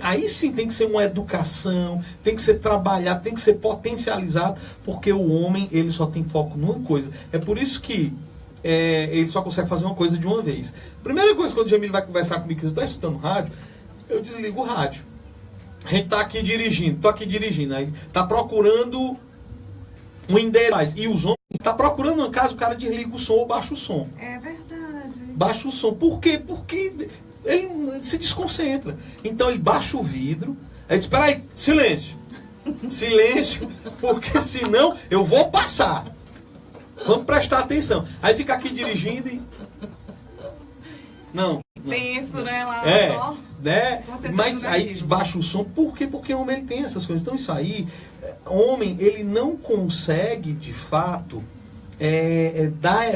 aí sim tem que ser uma educação, tem que ser trabalhado, tem que ser potencializado, porque o homem, ele só tem foco numa coisa. É por isso que ele só consegue fazer uma coisa de uma vez. Primeira coisa, quando o Jamile vai conversar comigo, que você está escutando rádio, eu desligo o rádio. A gente tá aqui dirigindo, aí tá procurando um endereço, e os homens tá procurando uma casa, o cara desliga o som ou baixa o som. É verdade. Baixa o som. Por quê? Porque ele se desconcentra. Então ele baixa o vidro, aí diz, peraí, silêncio. Silêncio, porque senão eu vou passar. Vamos prestar atenção. Aí fica aqui dirigindo e... Não. Tem isso, né? Lá né? Mas aí baixa o som. Por quê? Porque o homem ele tem essas coisas. Então isso aí, homem, ele não consegue, de fato,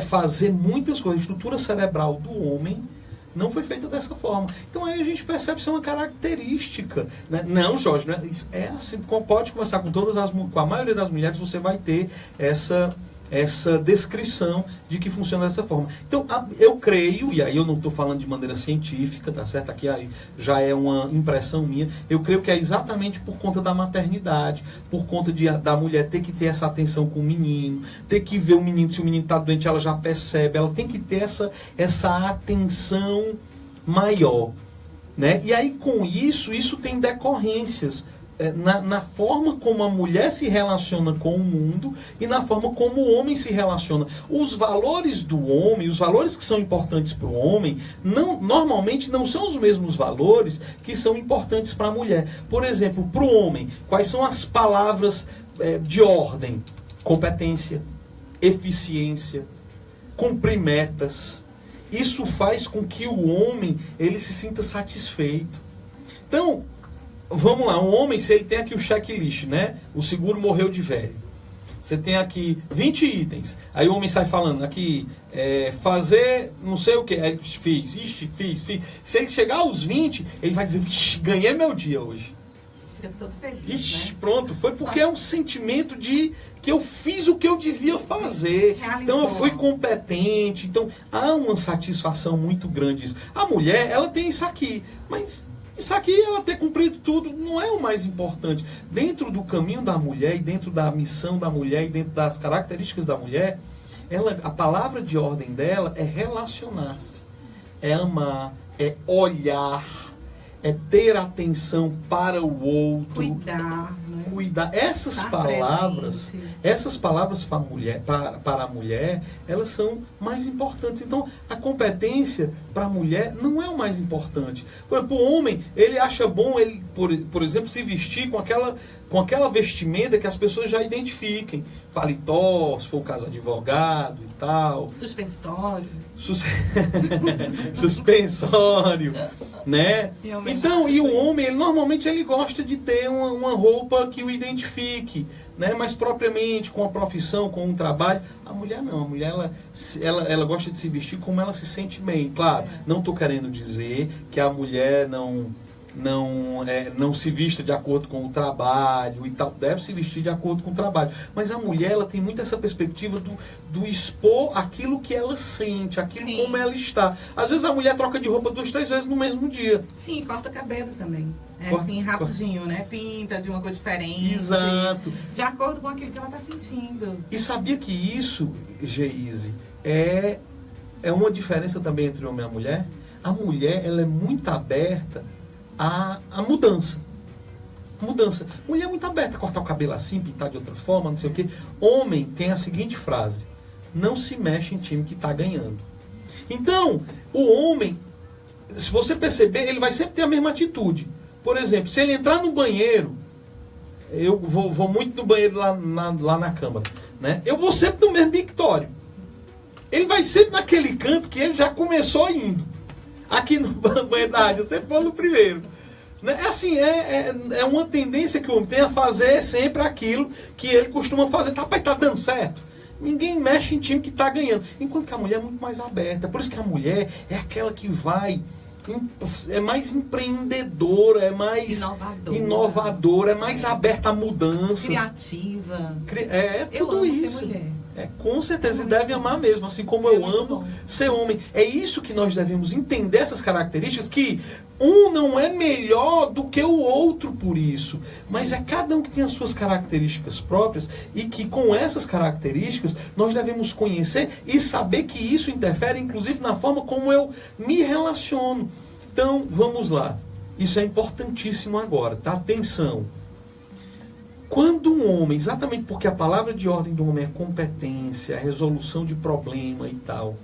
fazer muitas coisas. A estrutura cerebral do homem não foi feita dessa forma. Então aí a gente percebe que isso é uma característica. Né? Não, Jorge, não é assim. Pode conversar com a maioria das mulheres, você vai ter essa descrição de que funciona dessa forma. Então, eu creio, e aí eu não estou falando de maneira científica, tá certo? Aqui aí já é uma impressão minha, eu creio que é exatamente por conta da maternidade, por conta da mulher ter que ter essa atenção com o menino, ter que ver o menino, se o menino está doente, ela já percebe, ela tem que ter essa atenção maior, né? E aí, com isso tem decorrências na forma como a mulher se relaciona com o mundo e na forma como o homem se relaciona. Os valores do homem, os valores que são importantes para o homem, normalmente não são os mesmos valores que são importantes para a mulher. Por exemplo, para o homem, quais são as palavras de ordem? Competência, eficiência, cumprir metas. Isso faz com que o homem ele se sinta satisfeito. Então, vamos lá, um homem, se ele tem aqui o checklist, né? O seguro morreu de velho. Você tem aqui 20 itens. Aí o homem sai falando aqui, fazer não sei o que. Aí fiz. Se ele chegar aos 20, ele vai dizer, vixe, ganhei meu dia hoje. Fica todo feliz, Ixi, né? pronto, foi porque é um sentimento de que eu fiz o que eu devia fazer. Realizou. Então eu fui competente. Então há uma satisfação muito grande isso. A mulher, ela tem isso aqui, mas... Isso aqui, ela ter cumprido tudo, não é o mais importante. Dentro do caminho da mulher, e dentro da missão da mulher, e dentro das características da mulher, a palavra de ordem dela é relacionar-se, é amar, é olhar, é ter atenção para o outro. Cuidar, né? Cuidar. Essas palavras para a mulher, elas são mais importantes. Então, a competência para a mulher não é o mais importante. Para o homem, ele acha bom, ele, por exemplo, se vestir com aquela vestimenta que as pessoas já identifiquem. Paletó, se for o caso advogado e tal. Suspensório. suspensório, né? Realmente. Então, e o homem, ele, normalmente ele gosta de ter uma roupa que o identifique, né? Mas propriamente com a profissão, com um trabalho. A mulher não, a mulher ela gosta de se vestir como ela se sente bem. Claro, não estou querendo dizer que a mulher não se vista de acordo com o trabalho e tal, deve se vestir de acordo com o trabalho, mas a mulher, ela tem muito essa perspectiva do expor aquilo que ela sente, aquilo Sim. como ela está. Às vezes a mulher troca de roupa 2, 3 vezes no mesmo dia. Sim, corta cabelo também. É Corta- assim, rapidinho, né? Pinta de uma cor diferente. Exato. De acordo com aquilo que ela tá sentindo. E sabia que isso, Geise, é uma diferença também entre o homem e a mulher? A mulher, ela é muito aberta à mudança. Mudança. Mulher é muito aberta a cortar o cabelo assim, pintar de outra forma, não sei o quê. Homem tem a seguinte frase: não se mexe em time que está ganhando. Então, o homem, se você perceber, ele vai sempre ter a mesma atitude. Por exemplo, se ele entrar no banheiro, eu vou muito no banheiro lá na Câmara, né? Eu vou sempre no mesmo mictório. Ele vai sempre naquele canto que ele já começou indo. Aqui no banheiro da rádio, eu sempre vou no primeiro. Né? Assim, é uma tendência que o homem tem a fazer sempre aquilo que ele costuma fazer. Rapaz, tá dando certo? Ninguém mexe em time que tá ganhando. Enquanto que a mulher é muito mais aberta. Por isso que a mulher é aquela que vai... é mais empreendedora, é mais inovadora, é mais aberta a mudanças. Criativa. Tudo Eu amo isso. ser mulher. Com certeza, e deve amar mesmo, assim como eu amo ser homem. É isso que nós devemos entender, essas características, que um não é melhor do que o outro por isso, mas é cada um que tem as suas características próprias, e que com essas características nós devemos conhecer e saber que isso interfere, inclusive, na forma como eu me relaciono. Então, vamos lá. Isso é importantíssimo agora, tá? Atenção. Quando um homem, exatamente porque a palavra de ordem do homem é competência, resolução de problema e tal.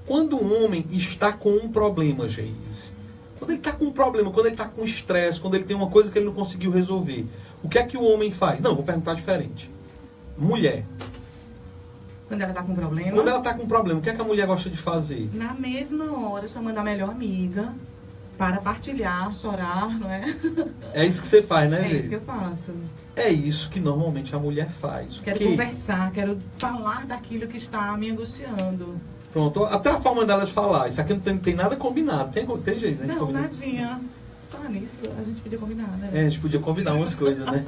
Quando um homem está com um problema, Geise, quando ele está com um problema, quando ele está com estresse, quando ele tem uma coisa que ele não conseguiu resolver, o que é que o homem faz? Não, vou perguntar diferente. Mulher. Quando ela tá com problema. Quando ela está com um problema, o que é que a mulher gosta de fazer? Na mesma hora, chamando a melhor amiga para partilhar, chorar, não é? É isso que você faz, né, Geise? É isso que eu faço. É isso que normalmente a mulher faz. Quero conversar, quero falar daquilo que está me angustiando. Pronto, até a forma dela de falar. Isso aqui não tem nada combinado. Tem Geise? Não, nadinha. Falar nisso, a gente podia combinar, né? A gente podia combinar umas coisas, né?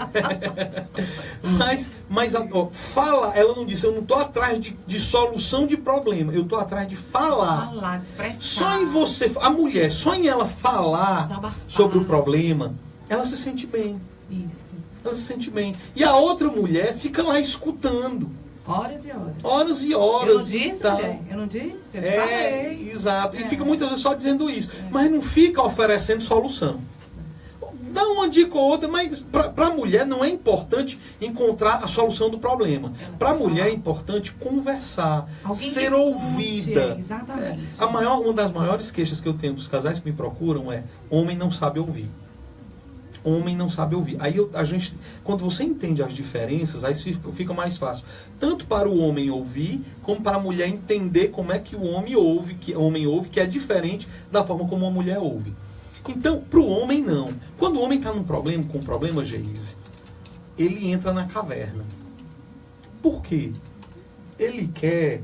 mas fala, ela não disse, eu não estou atrás de solução de problema, eu estou atrás de falar. Falar, de expressar. Só em você, a mulher, só em ela falar Desabafar. sobre o problema, ela se sente bem. Isso. Ela se sente bem. E a outra mulher fica lá escutando. Horas e horas. Horas e horas. Eu não disse, mulher? Eu não disse? Eu te falei. Exato. E fica muitas vezes só dizendo isso. Mas não fica oferecendo solução. Dá uma dica ou outra, mas para a mulher não é importante encontrar a solução do problema. Para a mulher é importante conversar, Alguém ser que escute, ouvida. exatamente. Uma das maiores queixas que eu tenho dos casais que me procuram é: homem não sabe ouvir. Homem não sabe ouvir. Aí quando você entende as diferenças, aí fica mais fácil. Tanto para o homem ouvir, como para a mulher entender como é que o homem ouve, que é diferente da forma como a mulher ouve. Então, para o homem não. Quando o homem está com um problema, Geise, ele entra na caverna. Por quê? Ele quer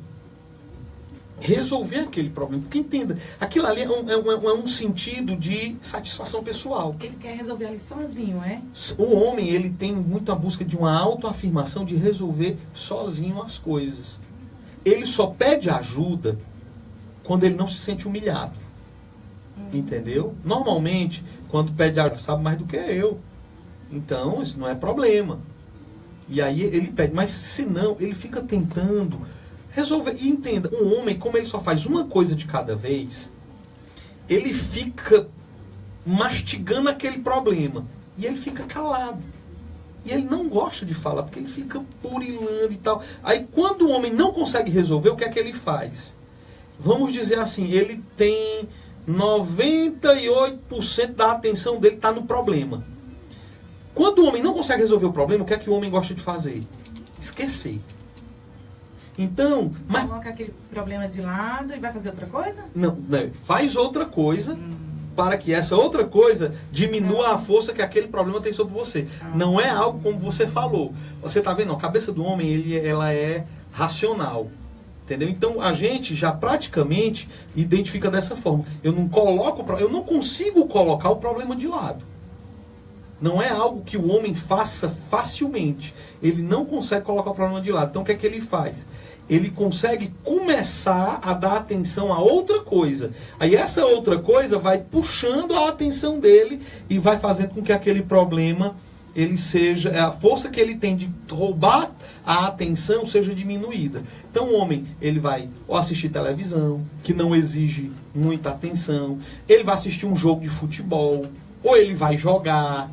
resolver aquele problema. Porque entenda, aquilo ali é um sentido de satisfação pessoal. Ele quer resolver ali sozinho, é? O homem, ele tem muita busca de uma autoafirmação, de resolver sozinho as coisas. Ele só pede ajuda quando ele não se sente humilhado. Entendeu? Normalmente, quando pede ajuda, sabe mais do que eu. Então, isso não é problema. E aí ele pede, mas se não, ele fica tentando resolver. E entenda, um homem, como ele só faz uma coisa de cada vez, ele fica mastigando aquele problema. E ele fica calado. E ele não gosta de falar, porque ele fica purilando e tal. Aí quando o homem não consegue resolver, o que é que ele faz? Vamos dizer assim, ele tem 98% da atenção dele está no problema. Quando o homem não consegue resolver o problema, o que é que o homem gosta de fazer? Esquecer. Então, mas Coloca aquele problema de lado e vai fazer outra coisa? não, faz outra coisa para que essa outra coisa diminua a força que aquele problema tem sobre você. Não é algo como você falou. Você está vendo? A cabeça do homem, ela é racional. Entendeu? Então a gente já praticamente identifica dessa forma. Eu não consigo colocar o problema de lado. Não é algo que o homem faça facilmente. Ele não consegue colocar o problema de lado. Então o que é que ele faz? Ele consegue começar a dar atenção a outra coisa. Aí essa outra coisa vai puxando a atenção dele e vai fazendo com que aquele problema, ele seja, a força que ele tem de roubar a atenção seja diminuída. Então o homem, ele vai ou assistir televisão, que não exige muita atenção, ele vai assistir um jogo de futebol, ou ele vai jogar,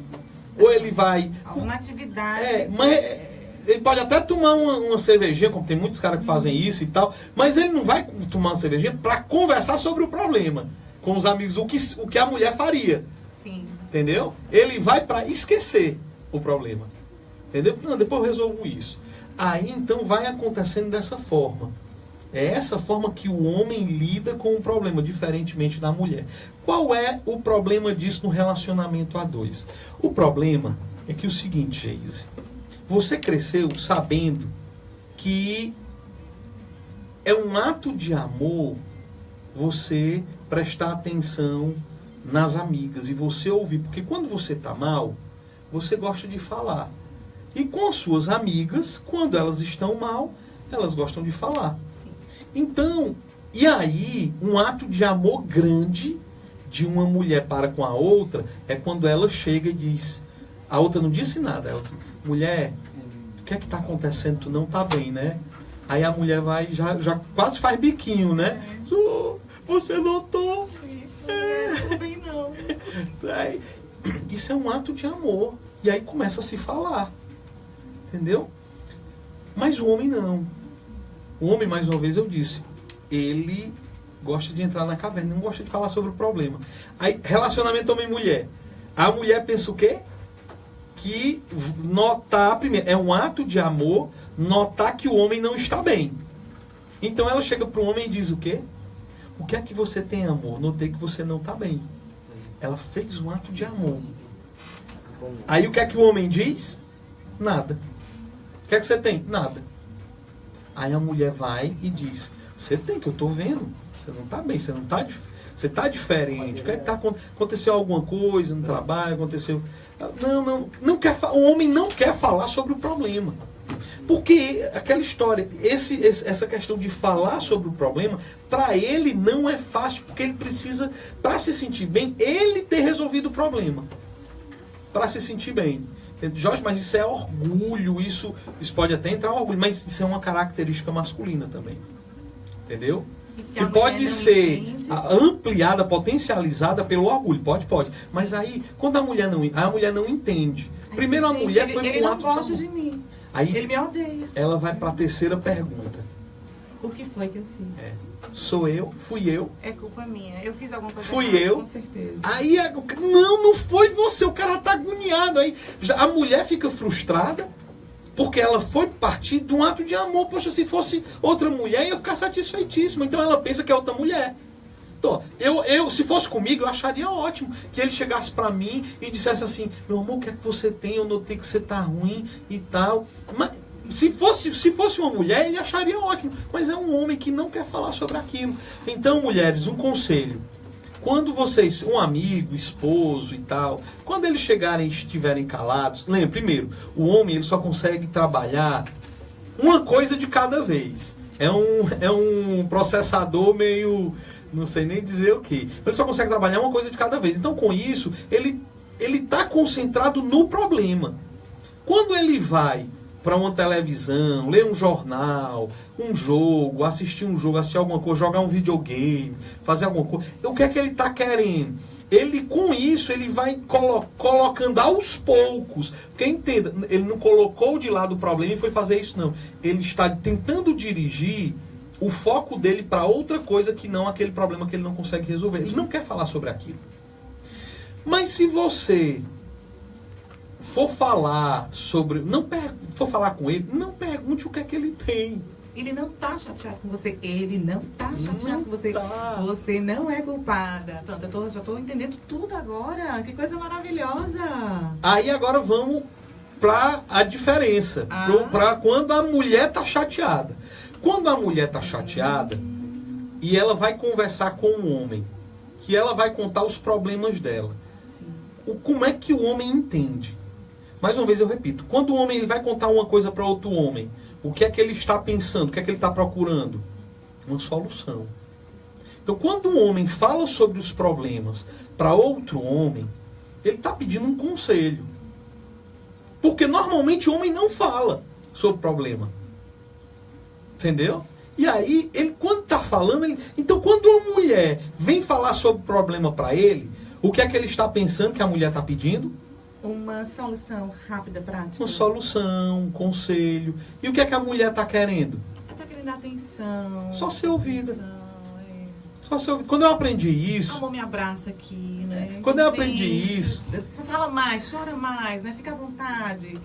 ou ele vai... Alguma atividade. Mas ele pode até tomar uma cervejinha, como tem muitos caras que fazem isso e tal, mas ele não vai tomar uma cervejinha para conversar sobre o problema com os amigos, o que a mulher faria. Sim. Entendeu? Ele vai para esquecer o problema. Entendeu? Não, depois eu resolvo isso. Aí então vai acontecendo dessa forma. É essa forma que o homem lida com o problema, diferentemente da mulher. Qual é o problema disso no relacionamento a dois? O problema é que o seguinte, Geise, você cresceu sabendo que é um ato de amor você prestar atenção nas amigas e você ouvir. Porque quando você está mal, você gosta de falar. E com as suas amigas, quando elas estão mal, elas gostam de falar. Então, e aí, um ato de amor grande de uma mulher para com a outra é quando ela chega e diz... A outra não disse nada. Ela, mulher, o que é que está acontecendo? Tu não está bem, né? Aí a mulher vai, já quase faz biquinho, né? Você notou? Isso, não bem não. Isso é um ato de amor. E aí começa a se falar. Entendeu? Mas o homem não. O homem, mais uma vez eu disse, ele gosta de entrar na caverna, não gosta de falar sobre o problema. Aí, relacionamento homem-mulher. A mulher pensa o quê? Que notar, primeiro, é um ato de amor, notar que o homem não está bem. Então ela chega para o homem e diz o quê? O que é que você tem, amor? Notei que você não está bem. Ela fez um ato de amor. Aí o que é que o homem diz? Nada. O que é que você tem? Nada. Aí a mulher vai e diz, você tem, que eu estou vendo. Você não está bem, você está diferente. O que é que tá, aconteceu alguma coisa no trabalho? Aconteceu... Não quer, o homem não quer falar sobre o problema. Porque aquela história, essa questão de falar sobre o problema, para ele não é fácil, porque ele precisa, para se sentir bem, ele ter resolvido o problema. Para se sentir bem. Jorge, mas isso é orgulho, isso pode até entrar orgulho, mas isso é uma característica masculina também. Entendeu? Que pode ser ampliada, potencializada pelo orgulho, pode. Mas aí, quando a mulher não entende. Primeiro a mulher foi ele com um não ato gosta de mim. Aí, ele me odeia. Ela vai para a terceira pergunta. O que foi que eu fiz? Sou eu? Fui eu? É culpa minha. Eu fiz alguma coisa Fui errada, eu? com certeza. Aí, não foi você. O cara tá agoniado. Aí a mulher fica frustrada porque ela foi partir de um ato de amor. Poxa, se fosse outra mulher, ia ficar satisfeitíssima. Então ela pensa que é outra mulher. Então, se fosse comigo, eu acharia ótimo que ele chegasse pra mim e dissesse assim, meu amor, o que é que você tem? Eu notei que você tá ruim e tal. Mas se fosse uma mulher, ele acharia ótimo. Mas é um homem que não quer falar sobre aquilo. Então, mulheres, um conselho. Quando vocês, um amigo, esposo e tal, quando eles chegarem e estiverem calados, lembre, primeiro, o homem ele só consegue trabalhar uma coisa de cada vez. É um processador meio, não sei nem dizer o que. Ele só consegue trabalhar uma coisa de cada vez. Então, com isso, ele está concentrado no problema. Quando ele vai para uma televisão, ler um jornal, um jogo, assistir alguma coisa, jogar um videogame, fazer alguma coisa. O que é que ele está querendo? Ele, com isso, ele vai colocando aos poucos. Porque, entenda, ele não colocou de lado o problema e foi fazer isso, não. Ele está tentando dirigir o foco dele para outra coisa que não aquele problema que ele não consegue resolver. Ele não quer falar sobre aquilo. Mas se você for falar sobre... for falar com ele, não pergunte o que é que ele tem. Ele não tá chateado com você. Ele não tá chateado com você. tá. Você não é culpada. Pronto, já tô entendendo tudo agora. Que coisa maravilhosa. Aí agora vamos para a diferença. Para quando a mulher tá chateada. Quando a mulher tá chateada e ela vai conversar com um homem, que ela vai contar os problemas dela. Sim. Como é que o homem entende? Mais uma vez eu repito, quando o homem ele vai contar uma coisa para outro homem, o que é que ele está pensando? O que é que ele está procurando? Uma solução. Então, quando um homem fala sobre os problemas para outro homem, ele está pedindo um conselho. Porque normalmente o homem não fala sobre o problema. Entendeu? E aí, ele quando está falando... Então, quando uma mulher vem falar sobre o problema para ele, o que é que ele está pensando que a mulher está pedindo? Uma solução rápida, prática. Uma solução, um conselho. E o que é que a mulher está querendo? Ela está querendo atenção. Só ser ouvida. Atenção, Só ser ouvida. Quando eu aprendi isso... Amor, me abraça aqui, né? Quando eu aprendi isso... Fala mais, chora mais, né? Fica à vontade.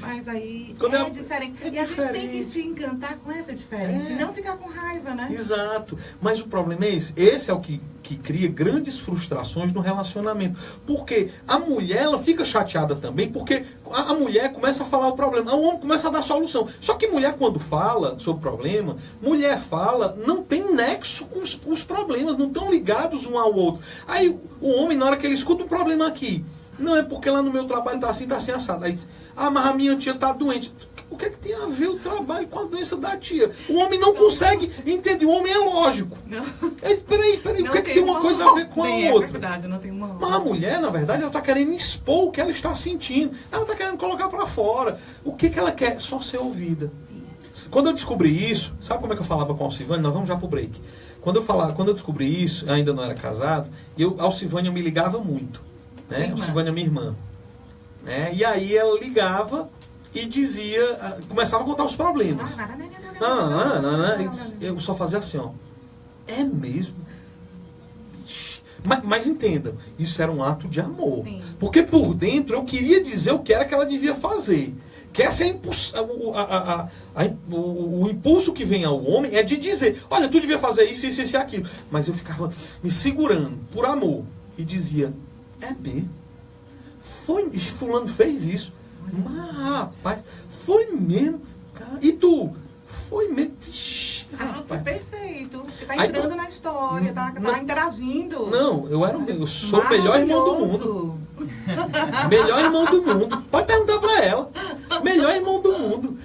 Mas aí diferente. É e a diferente. gente tem que se encantar com essa diferença. E não ficar com raiva, né? Exato. Mas o problema é esse. Esse é o que cria grandes frustrações no relacionamento. Porque a mulher, ela fica chateada também, porque a mulher começa a falar o problema, o homem começa a dar solução. Só que mulher, quando fala sobre o problema, mulher fala, não tem nexo com os problemas, não estão ligados um ao outro. Aí o homem, na hora que ele escuta um problema aqui, não, é porque lá no meu trabalho tá assim assado. Aí diz, mas a minha tia tá doente. O que é que tem a ver o trabalho com a doença da tia? O homem não consegue entender. O homem é lógico. Peraí, o que é que tem uma coisa a ver com a outra? É verdade, não tem uma... Mas a mulher, na verdade, ela tá querendo expor o que ela está sentindo. Ela tá querendo colocar para fora. O que ela quer? Só ser ouvida. Isso. Quando eu descobri isso, sabe como é que eu falava com a Alcivânia? Nós vamos já pro break. Quando eu descobri isso, eu ainda não era casado, a Alcivânia me ligava muito. Né? Alcivânia é minha irmã. Né? E aí ela ligava e dizia, começava a contar os problemas. Eu só fazia assim, ó. É mesmo? Mas entenda, isso era um ato de amor. Sim. Porque por dentro eu queria dizer o que era que ela devia fazer. Que essa o impulso que vem ao homem é de dizer, olha, tu devia fazer isso, isso, isso e aquilo. Mas eu ficava me segurando por amor. E dizia, é mesmo? Fulano fez isso. Mas, rapaz, foi mesmo? Cara, e tu? Foi mesmo? Vixe, foi perfeito. Você tá entrando na história, tá interagindo. Não, eu sou o melhor irmão do mundo. Melhor irmão do mundo. Pode perguntar pra ela. Melhor irmão do mundo.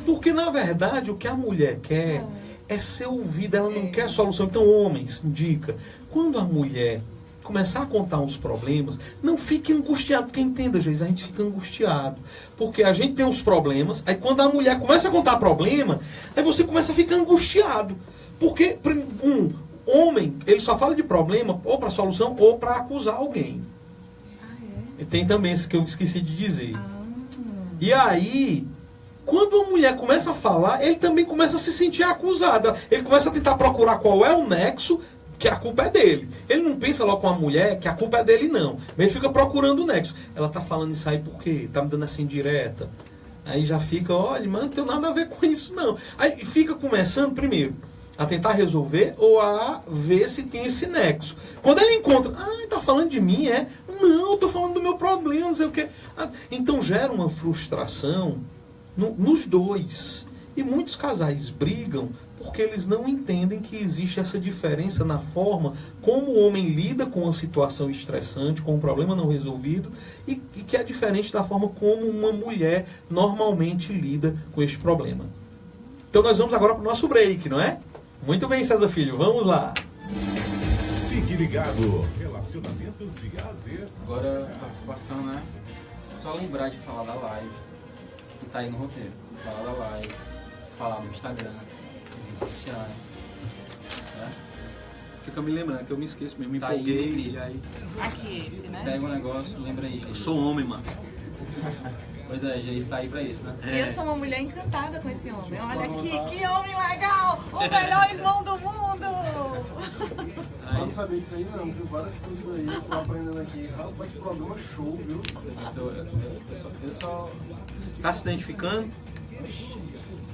Porque, na verdade, o que a mulher quer é ser ouvida. Ela não quer solução. Então, homens, indica. Quando a mulher começar a contar uns problemas, não fique angustiado, porque entenda, gente, a gente fica angustiado, porque a gente tem os problemas, aí quando a mulher começa a contar problema, aí você começa a ficar angustiado, porque um homem, ele só fala de problema ou para solução ou para acusar alguém. E tem também esse que eu esqueci de dizer. E aí, quando a mulher começa a falar, ele também começa a se sentir acusado, ele começa a tentar procurar qual é o nexo que a culpa é dele. Ele não pensa logo com a mulher que a culpa é dele, não. Mas ele fica procurando o nexo. Ela tá falando isso aí por quê? Tá me dando essa indireta. Aí já fica, olha, mas não tem nada a ver com isso, não. Aí fica começando, primeiro, a tentar resolver ou a ver se tem esse nexo. Quando ele encontra, tá falando de mim, é? Não, eu tô falando do meu problema, não sei o quê. Então gera uma frustração nos dois. E muitos casais brigam porque eles não entendem que existe essa diferença na forma como o homem lida com uma situação estressante, com um problema não resolvido, e que é diferente da forma como uma mulher normalmente lida com este problema. Então nós vamos agora para o nosso break, não é? Muito bem, César Filho, vamos lá. Fique ligado. Relacionamentos de A a Z. Agora a participação, né? É só lembrar de falar da live, que tá aí no roteiro. Falar da live, falar no Instagram, Cristiano. Né? Fica me lembrando que eu me esqueço mesmo, me Tá aí, empolguei querido. e aí. Aqui esse, né? Pega um negócio, lembra aí, Eu gente. sou homem, mano. Pois é, já está aí pra isso, né? E eu sou uma mulher encantada com esse homem. Olha aqui, que homem legal! O melhor irmão do mundo! Eu não sabia disso aí não, viu? Várias coisas aí que eu tô aprendendo aqui. Rapaz, que programa show, viu? Eu só Tá se identificando?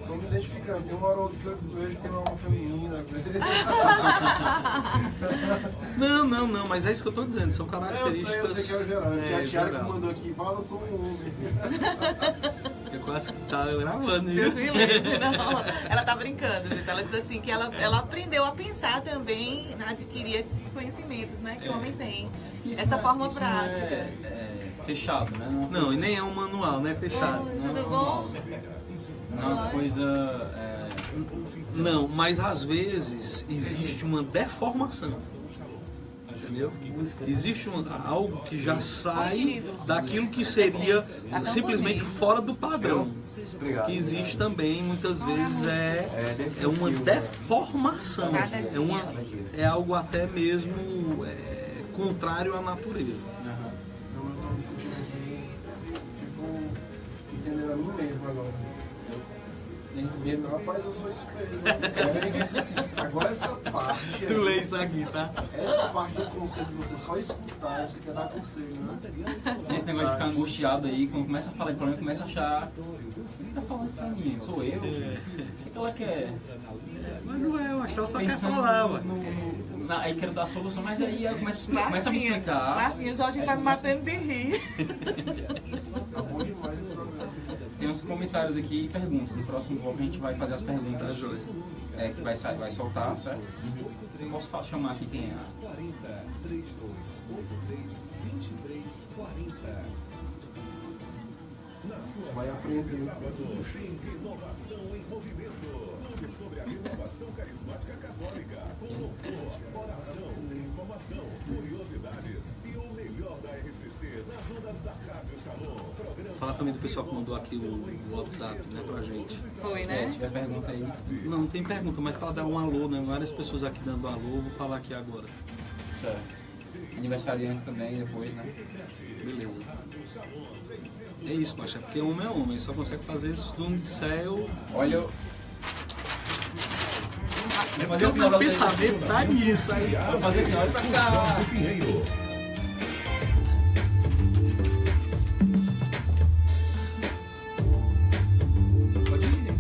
Tô me identificando. Tem uma hora ou outra que eu vejo que tem uma alma feminina. Não, mas é isso que eu tô dizendo. São características. Eu sei que é o geral. A Tiara que geral. mandou aqui fala, eu sou um homem. Eu quase que tá gravando, Deus viu? me livre, não. Ela tá brincando, gente. Ela diz assim que ela aprendeu a pensar também, adquirir esses conhecimentos, né? Que o homem tem. Isso Essa não forma isso prática. Não é fechado, né? Não, e nem é um manual, né? Fechado. Oi, Não é tudo um bom? manual. Não é uma coisa... Não, mas às vezes existe uma deformação. Entendeu? Existe algo que já sai daquilo que seria simplesmente fora do padrão. Que existe também, muitas vezes, é uma deformação. É algo até mesmo contrário à natureza. Eu tô me sentindo aqui, tipo, entendendo a mim mesmo agora. Rapaz, eu sou isso mesmo. Agora essa parte. Tu lê isso aqui, tá? Essa parte do conselho de você só escutar, você quer dar conselho, né? Esse negócio de ficar angustiado aí, quando começa a falar de problema, começa a achar... Quem tá falando isso pra mim? Sou eu? O que ela quer? Mas não é, eu acho que ela só quer falar, ué. Aí quero dar a solução, mas aí ela começa a me explicar. Marcinha, o Jorginho tá me matando de rir. É bom demais esse programa. Tem uns comentários aqui e perguntas. No próximo bloco a gente vai fazer as perguntas que vai soltar, certo? Posso chamar aqui quem é? 40 3283 2340. Na sua Vai aprender. sábado tem Renovação em Movimento. Tudo sobre a renovação carismática católica. Com louvor, oração, informação, curiosidades e o melhor da RCC nas ondas da Rádio Shalom. Programa Fala também do pessoal que mandou aqui o WhatsApp, né, pra gente. Foi, Se né? tiver pergunta aí. Não tem pergunta, mas para dar um alô, né? Várias pessoas aqui dando alô, vou falar aqui agora. Certo. Aniversariantes também depois, né? Beleza. É isso, macho, é porque homem é homem, só consegue fazer isso no céu. Olha, eu... É porque o meu pensamento tá nisso aí. Vou fazer assim, olha pra cá. Jorge Pinheiro. Pode ir.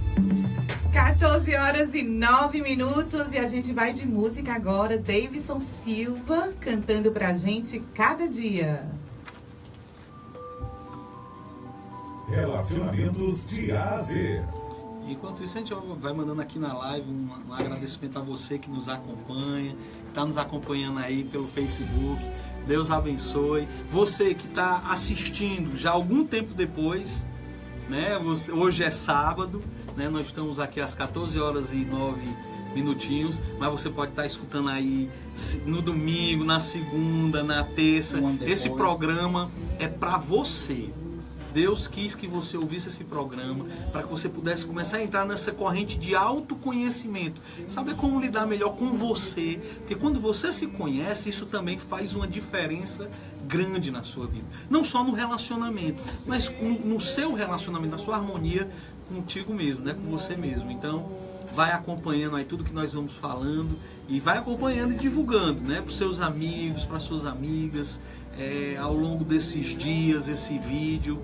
14h09 e a gente vai de música agora. Davidson Silva cantando pra gente Cada Dia. Relacionamentos de A a Z. Enquanto isso, a gente vai mandando aqui na live um agradecimento a você que nos acompanha, que está nos acompanhando aí pelo Facebook. Deus abençoe. Você que está assistindo já algum tempo depois, né? Hoje é sábado, né? Nós estamos aqui às 14h09, mas você pode estar escutando aí no domingo, na segunda, na terça. Esse programa é para você. Deus quis que você ouvisse esse programa para que você pudesse começar a entrar nessa corrente de autoconhecimento. Saber como lidar melhor com você. Porque quando você se conhece, isso também faz uma diferença grande na sua vida. Não só no relacionamento, mas no seu relacionamento, na sua harmonia contigo mesmo, né? Com você mesmo. Então, vai acompanhando aí tudo que nós vamos falando e vai acompanhando e divulgando, né? Para os seus amigos, para as suas amigas, ao longo desses dias, esse vídeo.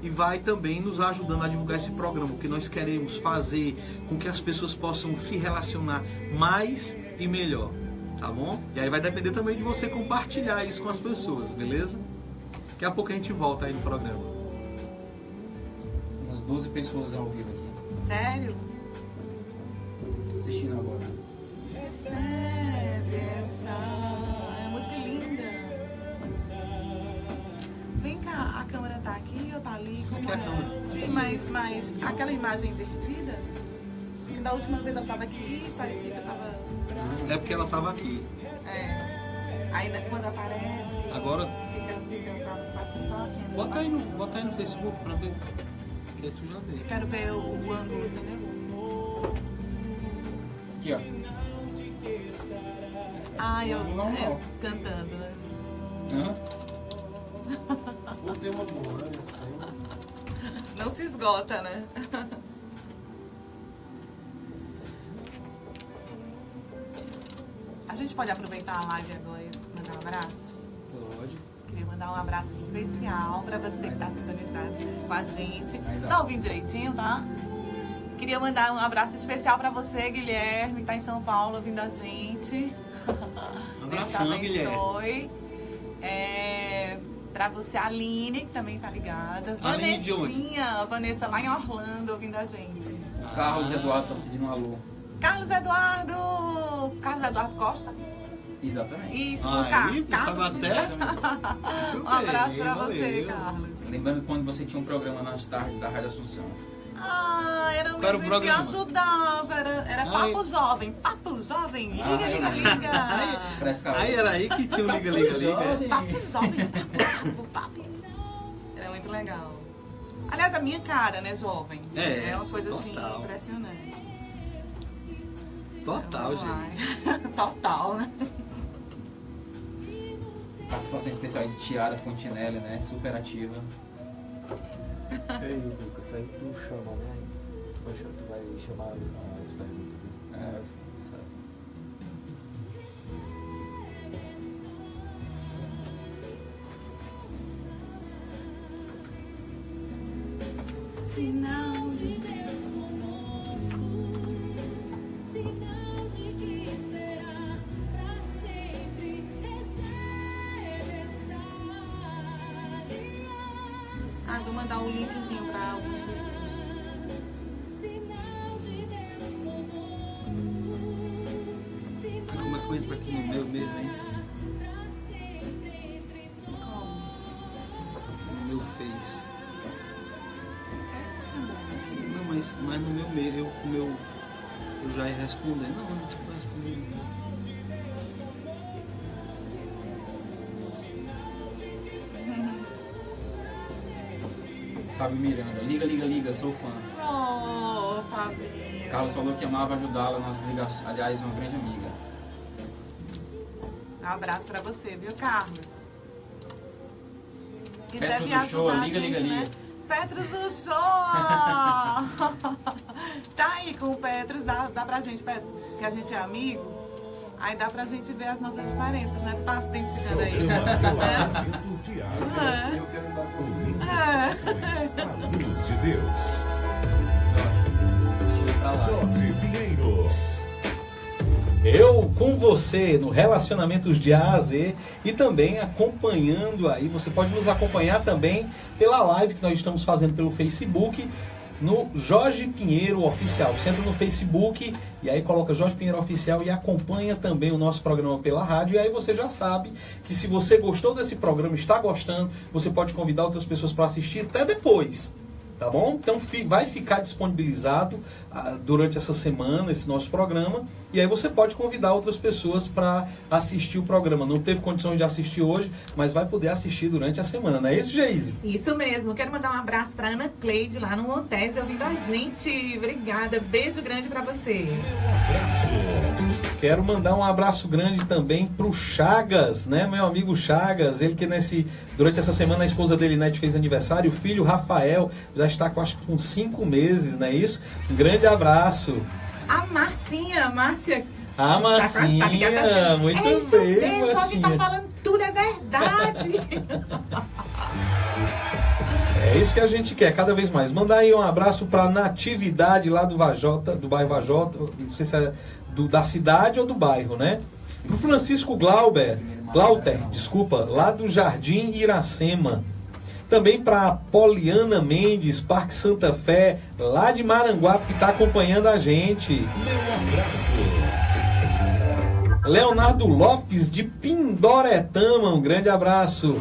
E vai também nos ajudando a divulgar esse programa, porque nós queremos fazer com que as pessoas possam se relacionar mais e melhor, tá bom? E aí vai depender também de você compartilhar isso com as pessoas, beleza? Daqui a pouco a gente volta aí no programa. Umas 12 pessoas ao vivo aqui, Sério? assistindo agora. Recebe essa música linda. Vem cá, a câmera tá aqui ou tá ali? Como Aqui é a câmera. Sim, mas aquela imagem invertida, da última vez ela tava aqui, parecia que eu tava... É porque ela estava aqui. Aí quando aparece... Agora, Fica só aqui. bota aí no Facebook pra ver. Que aí tu já vê. Quero ver o ângulo, entendeu? Aqui, ó. Eu cantando, né? Hã? Um tema bom, né? Esse tema. Não se esgota, né? A gente pode aproveitar a live agora e mandar abraços? Pode. Queria mandar um abraço especial para você que está sintonizado com a gente. Tá ouvindo direitinho, tá? Queria mandar um abraço especial para você, Guilherme, que tá em São Paulo ouvindo a gente. Um abração, Guilherme. Pra você, Aline, que também tá ligada. Aline de onde? Vanessa lá em Orlando ouvindo a gente. O Carlos Eduardo tá pedindo um alô. Carlos Eduardo Costa? Exatamente. Isso, Aí, Carlos. até. Um abraço pra você, Carlos. Lembrando quando você tinha um programa nas tardes da Rádio Assunção. Era Qual era o mesmo que programa? ajudava. Era Papo Jovem. Papo Jovem. Liga, liga, liga. Aí era aí que tinha o Liga, Liga, Liga. Papo Jovem. Papo. Era muito legal. Aliás, a minha cara, né, jovem? É uma coisa total. assim, impressionante. Total, gente. Total, né? Participação especial de Tiara Fontinelli, né? Super ativa. Ei, Lucas, aí tu chama, né? Poxa, tu vai chamar as perguntas. Certo. Sinal de Deus conosco, sinal de que será pra sempre. Recebe essa aliança. Vou mandar um linkzinho pra algumas pessoas. Sinal de Deus conosco, sinal Como é coisa pra aqui no meu mesmo, hein? pra sempre entre nós. No meu Face. Não, mas no meu meio, eu já ia responder. Não tô respondendo. Fábio Miranda. Liga, liga, liga, sou fã. Oh, Fábio. Carlos falou que amava ajudá-la nas ligações. Aliás, uma grande amiga. Um abraço pra você, viu, Carlos? Se quiser Petros vir Uchoa, ajudar a liga, gente, liga, né? liga. Petros Uchoa! Tá aí com o Petros, dá pra gente, Petros, que a gente é amigo. Aí dá pra gente ver as nossas diferenças, né? Tu tá se identificando aí. Relacionamentos de Ásia. Eu quero dar Unindo com os corações à luz de Deus. Jorge Pinheiro. Eu com você no Relacionamentos de A a Z e também acompanhando aí, você pode nos acompanhar também pela live que nós estamos fazendo pelo Facebook, no Jorge Pinheiro Oficial. Você entra no Facebook e aí coloca Jorge Pinheiro Oficial e acompanha também o nosso programa pela rádio. E aí você já sabe que se você gostou desse programa, está gostando, você pode convidar outras pessoas para assistir até depois. Tá bom? Então vai ficar disponibilizado durante essa semana esse nosso programa e aí você pode convidar outras pessoas para assistir o programa. Não teve condições de assistir hoje, mas vai poder assistir durante a semana, não é isso, Geise? Isso mesmo. Quero mandar um abraço pra Ana Cleide lá no Montese ouvindo a gente. Obrigada. Beijo grande pra você. Quero mandar um abraço grande também pro Chagas, né? Meu amigo Chagas, ele que durante essa semana a esposa dele, Nete, fez aniversário, o filho Rafael já está acho que com 5 meses, não é isso? Um grande abraço. A Márcia. A Marcinha, muito bem, isso mesmo, a gente Marcinha. tá falando tudo, é verdade. É isso que a gente quer, cada vez mais. Mandar aí um abraço para Natividade lá do Vajota, do bairro Vajota, não sei se é da cidade ou do bairro, né? Pro Francisco Glauter, desculpa, lá do Jardim Iracema. Também para Poliana Mendes, Parque Santa Fé, lá de Maranguape, que está acompanhando a gente. Meu abraço. Leonardo Lopes, de Pindoretama, um grande abraço.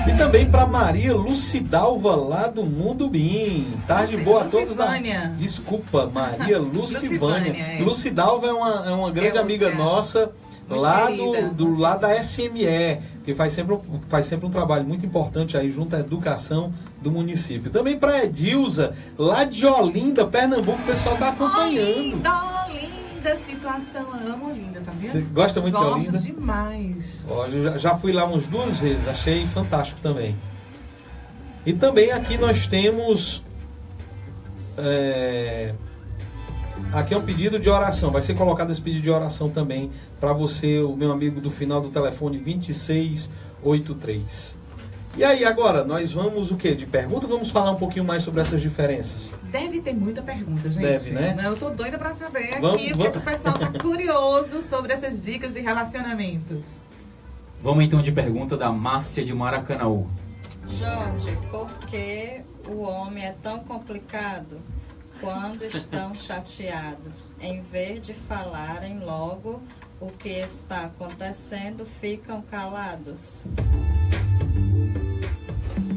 E também para Maria Lucidalva, lá do Mundo Bim. Tarde boa a todos. Desculpa, Maria Lucivânia. Lucidalva é uma grande amiga nossa. Lá lá da SME, que faz sempre um trabalho muito importante aí junto à educação do município. Também para Edilza, lá de Olinda, Pernambuco, o pessoal está acompanhando. Olinda, situação, eu amo Olinda, sabia? Você gosta muito de Olinda? Gosto demais. Ó, já fui lá umas 2 vezes, achei fantástico também. E também aqui nós temos... Aqui é um pedido de oração. Vai ser colocado esse pedido de oração também para você, o meu amigo do final do telefone 2683. E aí, agora, nós vamos o quê? De pergunta? Vamos falar um pouquinho mais sobre essas diferenças? Deve ter muita pergunta, gente. Deve, né? Não, eu tô doida pra saber Vamos- aqui, porque o pessoal tá curioso sobre essas dicas de relacionamentos. Vamos então de pergunta da Márcia de Maracanaú. Jorge, por que o homem é tão complicado quando estão chateados? Em vez de falarem logo o que está acontecendo, ficam calados.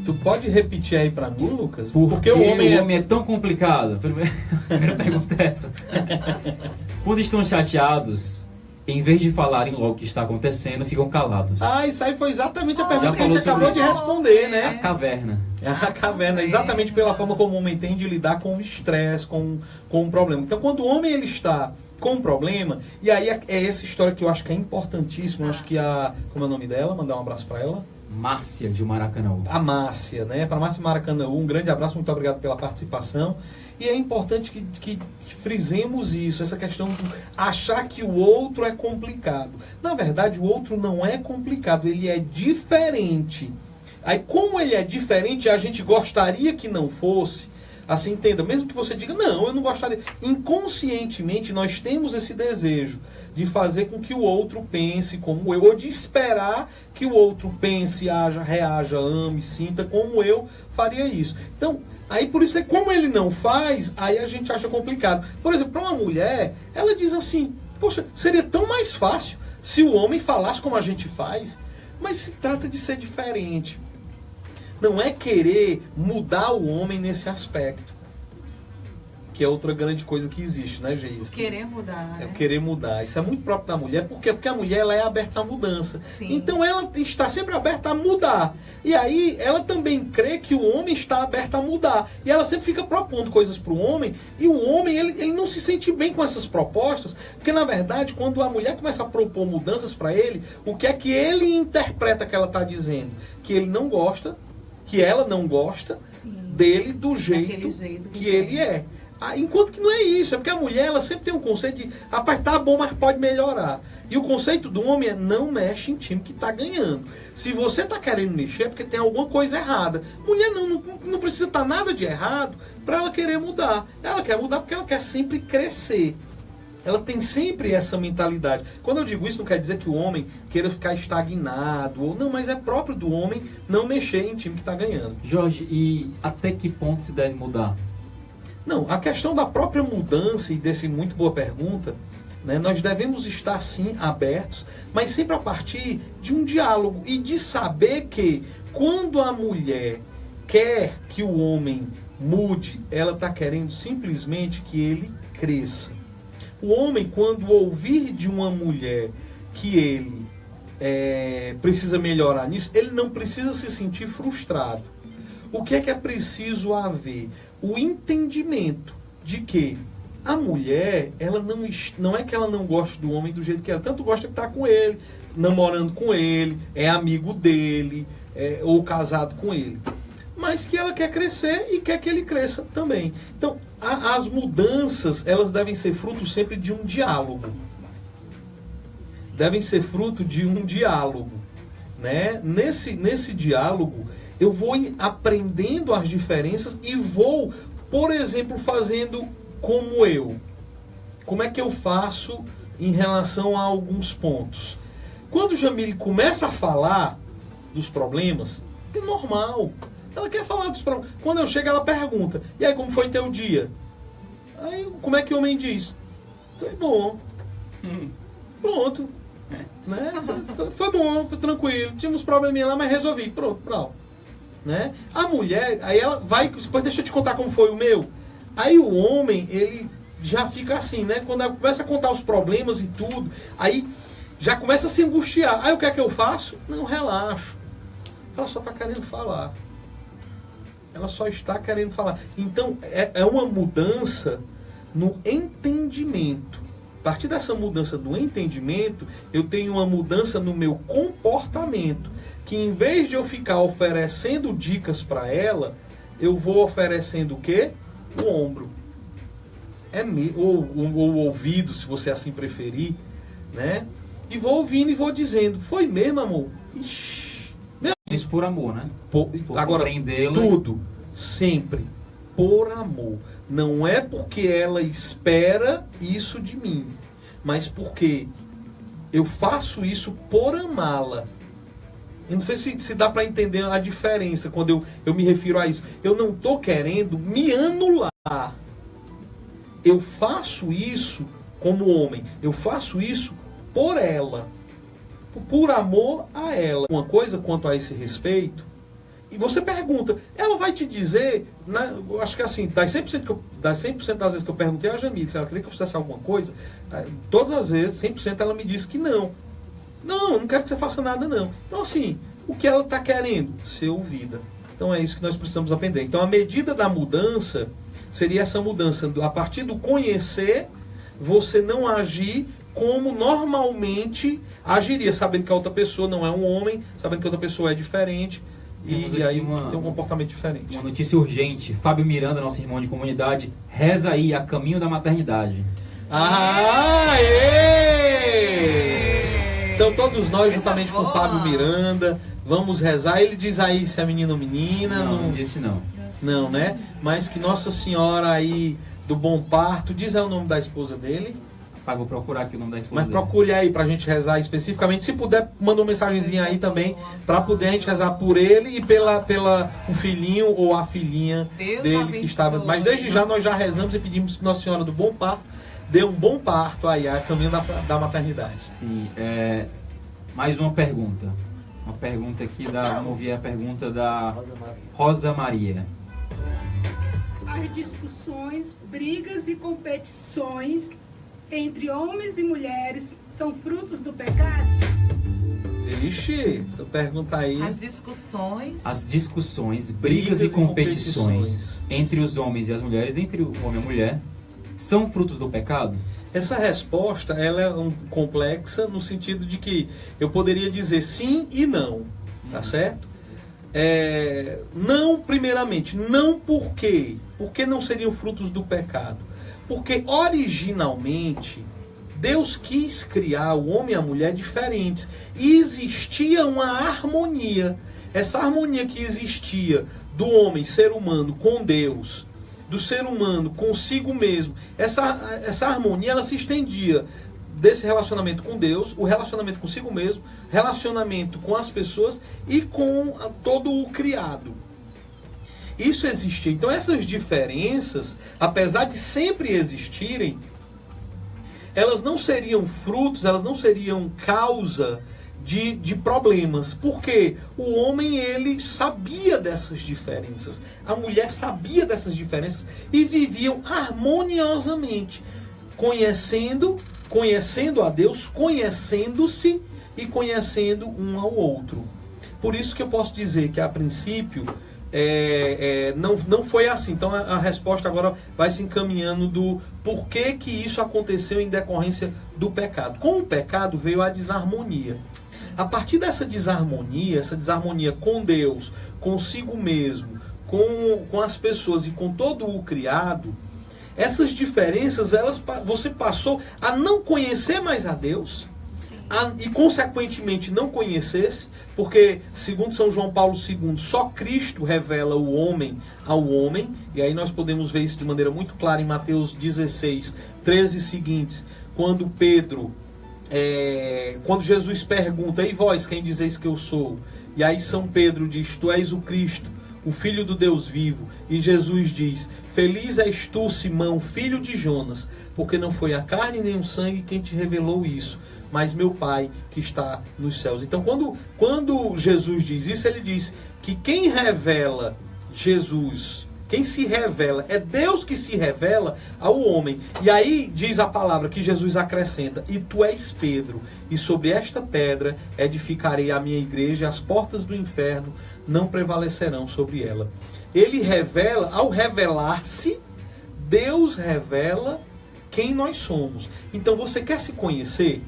Tu pode repetir aí pra mim, Lucas? Porque o homem é tão complicado? Primeira pergunta é essa. Quando estão chateados, em vez de falarem logo o que está acontecendo, ficam calados. Ah, isso aí foi exatamente a Já pergunta que a gente falou acabou sobre de isso. responder, né? A caverna. A caverna, exatamente pela forma como o homem tem de lidar com o estresse, com um problema. Então, quando o homem ele está com um problema, e aí é essa história que eu acho que é importantíssima, eu acho que como é o nome dela? Mandar um abraço para ela. Márcia de Maracanaú. A Márcia, né? Para Márcia de Maracanaú, um grande abraço, muito obrigado pela participação. E é importante que frisemos isso, essa questão de achar que o outro é complicado. Na verdade, o outro não é complicado, ele é diferente. Aí, como ele é diferente, a gente gostaria que não fosse. Assim, entenda, mesmo que você diga, não, eu não gostaria. Inconscientemente, nós temos esse desejo de fazer com que o outro pense como eu, ou de esperar que o outro pense, haja, reaja, ame, sinta como eu faria isso. Então, aí por isso é como ele não faz, aí a gente acha complicado. Por exemplo, para uma mulher, ela diz assim, poxa, seria tão mais fácil se o homem falasse como a gente faz, mas se trata de ser diferente. Não é querer mudar o homem nesse aspecto. Que é outra grande coisa que existe, né, Geise? Querer mudar, É né? querer mudar. Isso é muito próprio da mulher. Por quê? Porque a mulher ela é aberta à mudança. Sim. Então ela está sempre aberta a mudar. E aí ela também crê que o homem está aberto a mudar. E ela sempre fica propondo coisas para o homem. E o homem ele não se sente bem com essas propostas. Porque na verdade, quando a mulher começa a propor mudanças para ele, o que é que ele interpreta que ela está dizendo? Que ele não gosta, que ela não gosta dele do jeito que ele é. Ah, enquanto que não é isso, é porque a mulher ela sempre tem um conceito de rapaz, tá bom, mas pode melhorar. E o conceito do homem é não mexe em time que tá ganhando. Se você tá querendo mexer é porque tem alguma coisa errada. Mulher não precisa estar nada de errado para ela querer mudar. Ela quer mudar porque ela quer sempre crescer. Ela tem sempre essa mentalidade. Quando eu digo isso, não quer dizer que o homem queira ficar estagnado. Ou não, mas é próprio do homem não mexer em time que está ganhando. Jorge, e até que ponto se deve mudar? Não, a questão da própria mudança, e desse muito boa pergunta, né, nós devemos estar sim abertos, mas sempre a partir de um diálogo e de saber que quando a mulher quer que o homem mude, ela está querendo simplesmente que ele cresça. O homem, quando ouvir de uma mulher que ele precisa melhorar nisso, ele não precisa se sentir frustrado. O que é preciso haver? O entendimento de que a mulher, ela não é que ela não gosta do homem do jeito que ela tanto gosta de estar com ele, namorando com ele, é amigo dele, ou casado com ele. Mas que ela quer crescer e quer que ele cresça também. Então, as mudanças, elas devem ser fruto sempre de um diálogo. Devem ser fruto de um diálogo. Né? Nesse diálogo, eu vou aprendendo as diferenças e vou, por exemplo, fazendo como eu. Como é que eu faço em relação a alguns pontos? Quando o Jamile começa a falar dos problemas, é normal. Ela quer falar dos problemas. Quando eu chego, ela pergunta, e aí, como foi teu dia? Aí, como é que o homem diz? Foi bom. Pronto. Né? Foi bom, foi tranquilo. Tínhamos probleminha lá, mas resolvi. Pronto. Né? A mulher, aí ela vai, depois deixa eu te contar como foi o meu. Aí o homem, ele já fica assim, né? Quando ela começa a contar os problemas e tudo, aí já começa a se angustiar. Aí o que é que eu faço? Não, relaxo. Ela só está querendo falar. Ela só está querendo falar. Então, é uma mudança no entendimento. A partir dessa mudança do entendimento, eu tenho uma mudança no meu comportamento. Que em vez de eu ficar oferecendo dicas para ela, eu vou oferecendo o quê? O ombro. Ou o ouvido, se você assim preferir. Né? E vou ouvindo e vou dizendo, foi mesmo, amor? Ixi. isso por amor, né? Por agora, compreendê-la. tudo, sempre, por amor. Não é porque ela espera isso de mim, mas porque eu faço isso por amá-la. Eu não sei se dá para entender a diferença quando eu me refiro a isso. Eu não estou querendo me anular. Eu faço isso como homem. Eu faço isso por ela. Por amor a ela. Uma coisa quanto a esse respeito. E você pergunta. Ela vai te dizer. Né, eu acho que assim, das 100% das vezes que eu perguntei a Jamile se ela queria que eu fizesse alguma coisa. Todas as vezes, 100% ela me disse que não. Não, eu não quero que você faça nada não. Então assim, o que ela está querendo? Ser ouvida. Então é isso que nós precisamos aprender. Então a medida da mudança seria essa mudança. A partir do conhecer, você não agir como normalmente agiria, sabendo que a outra pessoa não é um homem, sabendo que a outra pessoa é diferente. E aí tem um comportamento diferente. Uma notícia urgente. Fábio Miranda, nosso irmão de comunidade, reza aí a caminho da maternidade. Então todos nós, juntamente com o Fábio Miranda, vamos rezar. Ele diz aí se é menino ou menina. Não disse não. Não, né? Mas que Nossa Senhora aí do Bom Parto, diz aí o nome da esposa dele. Pai, vou procurar aqui o nome da esposa Mas dele. procure aí pra gente rezar especificamente. Se puder, manda uma mensagenzinha aí também, pra poder a gente rezar por ele e pela o filhinho ou a filhinha Deus dele abençoe. que estava. Mas desde já nós já rezamos e pedimos que Nossa Senhora do Bom Parto dê um bom parto aí, a caminho da maternidade. Sim, mais uma pergunta. Uma pergunta aqui vamos ouvir a pergunta da Rosa Maria. As discussões, brigas e competições entre homens e mulheres são frutos do pecado? Ixi, essa pergunta aí. As discussões, brigas e competições entre os homens e as mulheres, entre o homem e a mulher, são frutos do pecado? Essa resposta ela é complexa no sentido de que eu poderia dizer sim e não, tá certo? Não, primeiramente, não por quê? Porque não seriam frutos do pecado? Porque originalmente Deus quis criar o homem e a mulher diferentes e existia uma harmonia. Essa harmonia que existia do homem, ser humano, com Deus, do ser humano consigo mesmo, essa harmonia ela se estendia desse relacionamento com Deus, o relacionamento consigo mesmo, relacionamento com as pessoas e com todo o criado. Isso existia. Então essas diferenças, apesar de sempre existirem, elas não seriam frutos, elas não seriam causa de problemas. Porque o homem, ele sabia dessas diferenças. A mulher sabia dessas diferenças e viviam harmoniosamente, conhecendo a Deus, conhecendo-se e conhecendo um ao outro. Por isso que eu posso dizer que a princípio não foi assim. Então a resposta agora vai se encaminhando do porquê que isso aconteceu em decorrência do pecado. Com o pecado veio a desarmonia. A partir dessa desarmonia, essa desarmonia com Deus, consigo mesmo, com as pessoas e com todo o criado, essas diferenças, você passou a não conhecer mais a Deus e consequentemente não conhecesse, porque segundo São João Paulo II, só Cristo revela o homem ao homem, e aí nós podemos ver isso de maneira muito clara em Mateus 16, 13 e seguintes, quando Jesus pergunta: e vós, quem dizeis que eu sou? E aí São Pedro diz: tu és o Cristo, o Filho do Deus vivo. E Jesus diz: feliz és tu, Simão, filho de Jonas, porque não foi a carne nem o sangue quem te revelou isso, mas meu Pai que está nos céus. Então quando Jesus diz isso, ele diz que quem revela Jesus, quem se revela, é Deus que se revela ao homem. E aí diz a palavra que Jesus acrescenta: e tu és Pedro, e sobre esta pedra edificarei a minha igreja, e as portas do inferno não prevalecerão sobre ela. Ele revela, ao revelar-se, Deus revela quem nós somos. Então você quer se conhecer?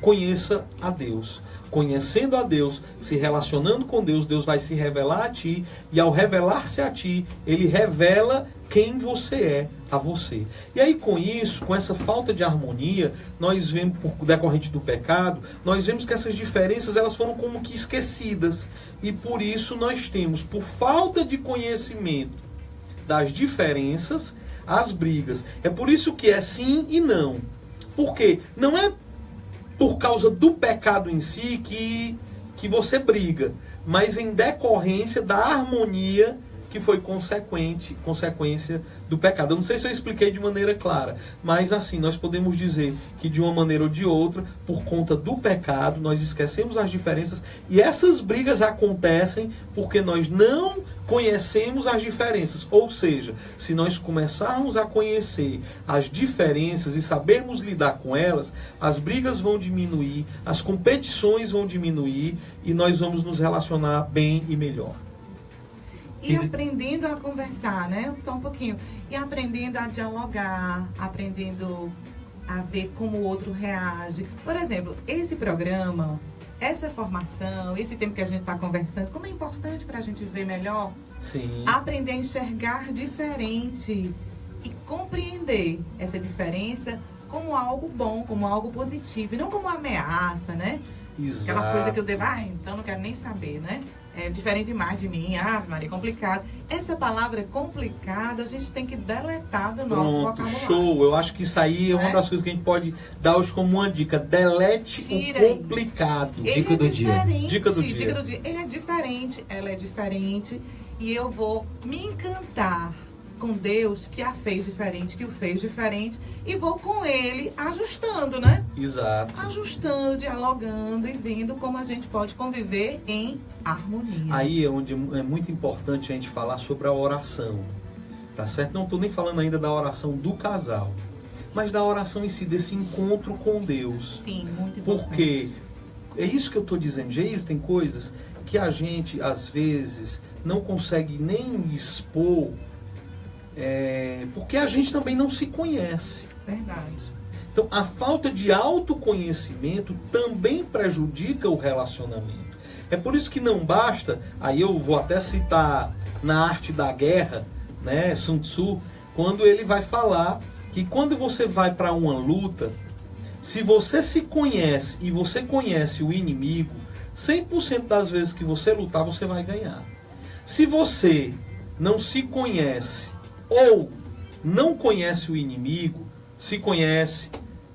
conheça a Deus. Conhecendo a Deus, se relacionando com Deus, Deus vai se revelar a ti, e ao revelar-se a ti, Ele revela quem você é a você. E aí com isso, com essa falta de harmonia, nós vemos, por decorrente do pecado, nós vemos que essas diferenças elas foram como que esquecidas. E por isso nós temos, por falta de conhecimento das diferenças, as brigas. É por isso que é sim e não. Porque não é por causa do pecado em si que você briga, mas em decorrência da harmonia que foi consequência do pecado. Eu não sei se eu expliquei de maneira clara, mas assim, nós podemos dizer que de uma maneira ou de outra, por conta do pecado, nós esquecemos as diferenças e essas brigas acontecem porque nós não conhecemos as diferenças. Ou seja, se nós começarmos a conhecer as diferenças e sabermos lidar com elas, as brigas vão diminuir, as competições vão diminuir e nós vamos nos relacionar bem e melhor. E aprendendo a conversar, né? Só um pouquinho. E aprendendo a dialogar, aprendendo a ver como o outro reage. Por exemplo, esse programa, essa formação, esse tempo que a gente está conversando, como é importante para a gente ver melhor. Sim. Aprender a enxergar diferente e compreender essa diferença como algo bom, como algo positivo, e não como uma ameaça, né? Exato. Aquela coisa que eu devo, então não quero nem saber, né? É diferente demais de mim, Maria, complicado. Essa palavra complicado a gente tem que deletar do nosso vocabulário. Show. Eu acho que isso aí é uma das coisas que a gente pode dar hoje como uma dica. Delete o complicado. Dica do dia. Dica do dia. Ele é diferente, ela é diferente e eu vou me encantar com Deus que a fez diferente, que o fez diferente e vou com Ele ajustando, né? Exato. Ajustando, dialogando e vendo como a gente pode conviver em harmonia. Aí é onde é muito importante a gente falar sobre a oração, tá certo? Não estou nem falando ainda da oração do casal, mas da oração em si, desse encontro com Deus. Sim, muito importante. Porque é isso que eu estou dizendo, Geis, tem coisas que a gente, às vezes, não consegue nem expor, porque a gente também não se conhece. Verdade. Então, a falta de autoconhecimento também prejudica o relacionamento. É por isso que não basta, aí eu vou até citar na Arte da Guerra, né, Sun Tzu, quando ele vai falar que quando você vai para uma luta, se você se conhece e você conhece o inimigo, 100% das vezes que você lutar, você vai ganhar. Se você não se conhece ou não conhece o inimigo, se conhece,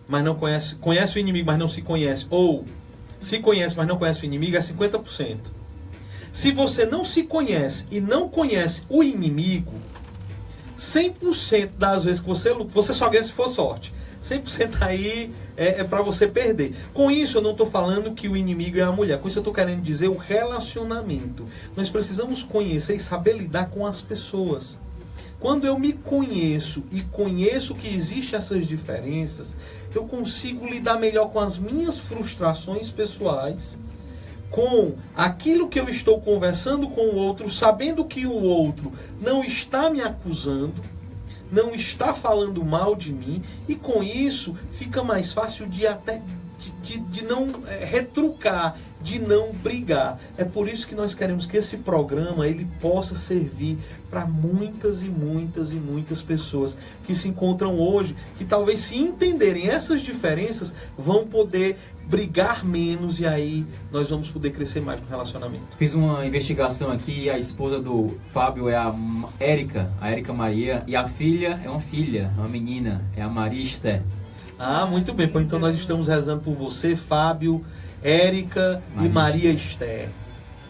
mas não conhece, conhece o inimigo, mas não se conhece, ou se conhece, mas não conhece o inimigo, é 50%. Se você não se conhece e não conhece o inimigo, 100% das vezes que você luta, você só ganha se for sorte. 100% aí é para você perder. Com isso eu não estou falando que o inimigo é a mulher. Com isso eu estou querendo dizer o relacionamento. Nós precisamos conhecer e saber lidar com as pessoas. Quando eu me conheço e conheço que existem essas diferenças, eu consigo lidar melhor com as minhas frustrações pessoais, com aquilo que eu estou conversando com o outro, sabendo que o outro não está me acusando, não está falando mal de mim, e com isso fica mais fácil de até de não retrucar, de não brigar. É por isso que nós queremos que esse programa ele possa servir para muitas e muitas e muitas pessoas que se encontram hoje, que talvez se entenderem essas diferenças, vão poder brigar menos e aí nós vamos poder crescer mais no relacionamento. Fiz uma investigação aqui, a esposa do Fábio é a Érica Maria, e a filha é uma menina, é a Maria Esther. Ah, muito bem. Pois então nós estamos rezando por você, Fábio, Érica e Maria Esther.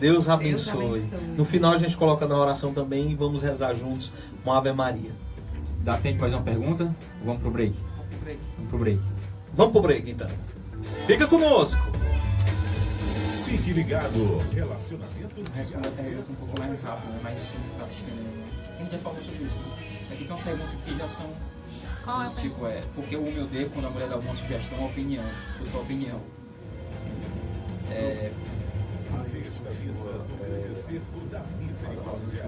Deus abençoe. No final a gente coloca na oração também e vamos rezar juntos uma Ave Maria. Dá tempo de mais uma pergunta? Vamos pro break? Vamos pro break então. Fica conosco. Fique ligado. Relacionamento. Responder a pergunta um pouco mais rápido, né? Mas você está assistindo. A gente já falou sobre isso. Aqui tem umas perguntas que já são. Tipo, porque o meu dedo, quando a mulher dá alguma sugestão, uma opinião. Eu sou opinião. Sexta missa do Grande cerco da misericórdia.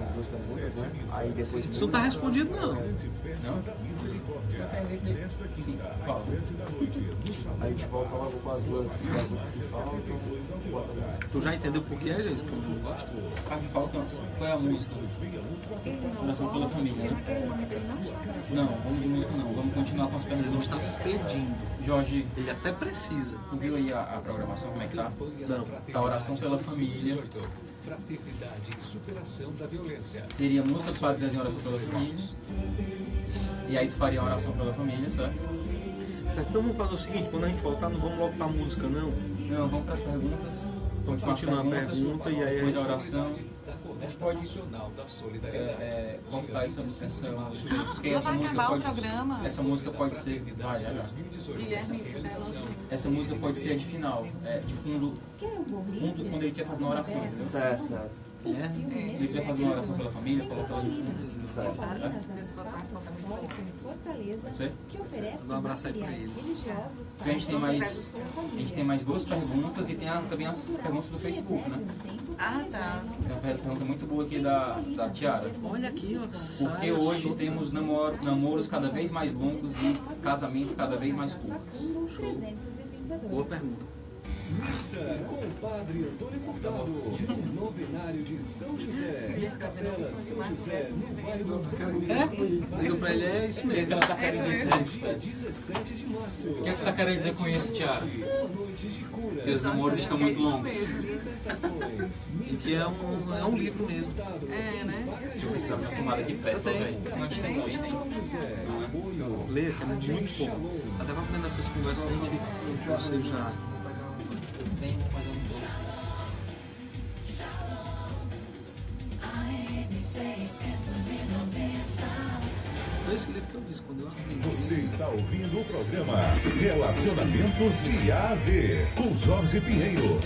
Aí depois Isso não tá respondido, não. Grande festa da misericórdia. Nesta quinta, às 7 da noite, no Aí a Salão gente volta logo com as duas que faltam. 72 Aldeota. Tu já entendeu por que é, Jéssica? Eu não gosto. A que falta, qual é a música? Oração pela família, né? Não, vamos de música não. Vamos continuar com as Ele não perguntas. está pedindo. Jorge, Ele até precisa. tu viu aí a programação, como é que tá? Não. Tá, oração pela família. Fraternidade e superação da violência. Seria música que faz em oração pela família. E aí tu faria a oração pela família, certo? Certo, então vamos fazer o seguinte, quando a gente voltar, não vamos logo pra música, não. Não, vamos para as perguntas. Vamos continuar a pergunta e aí depois a oração. Da Coleta Nacional da Solidariedade. Como está essa música? Porque Já vai acabar o programa. Essa música pode ser. Vai, já. Essa música pode ser de final, de fundo quando ele quer fazer uma oração, entendeu? Certo, certo. Ele quer fazer uma oração pela família, coloca ela de fundo. Pode ser? Dá um abraço aí pra ele. Porque a gente tem mais duas perguntas e tem também as perguntas do Facebook, né? Ah, tá. Tem uma pergunta muito boa aqui da Tiara. Olha aqui, ó. Porque hoje temos namoros cada vez mais longos e casamentos cada vez mais curtos. Show. Boa pergunta. Missa com o Padre Antônio Furtado, no novenário de São José, Capela São José, no bairro Cambuí. Liga pra ele, é isso mesmo. O que ela tá querendo dizer? Dia 17 de março. O que você quer dizer com isso, Tiara? Noite de cura. Que os namoros estão muito longos. E que é um livro mesmo. É, né? Deixa eu ver se tá acostumado aqui peça, velho. Não tem isso aí, tem. Lê, que é muito bom. Até pra aprender essas conversas aí, que você já... Tem, mas eu não tô. Foi esse livro que eu disse quando eu abri. Você está ouvindo o programa Relacionamentos de A a Z, com Jorge Pinheiro.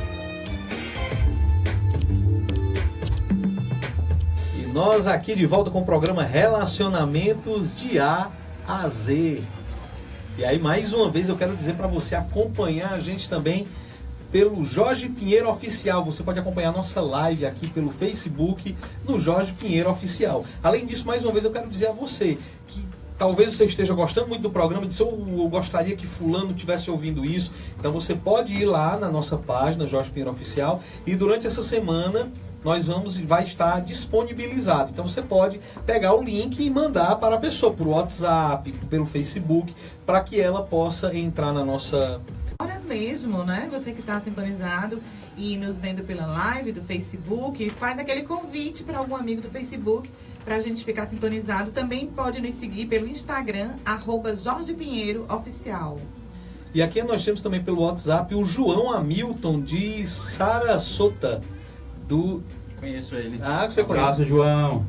E nós aqui de volta com o programa Relacionamentos de A a Z. E aí, mais uma vez, eu quero dizer para você acompanhar a gente também pelo Jorge Pinheiro Oficial. Você pode acompanhar a nossa live aqui pelo Facebook no Jorge Pinheiro Oficial. Além disso, mais uma vez, eu quero dizer a você que talvez você esteja gostando muito do programa, disse, eu gostaria que fulano estivesse ouvindo isso. Então você pode ir lá na nossa página, Jorge Pinheiro Oficial, e durante essa semana vai estar disponibilizado. Então você pode pegar o link e mandar para a pessoa, por WhatsApp, pelo Facebook, para que ela possa entrar na nossa... Agora mesmo, né? Você que está sintonizado e nos vendo pela live do Facebook, faz aquele convite para algum amigo do Facebook para a gente ficar sintonizado. Também pode nos seguir pelo Instagram, @JorgePinheiroOficial. E aqui nós temos também pelo WhatsApp o João Hamilton de Sarasota. Conheço ele. Ah, que você conhece. Abraço, João.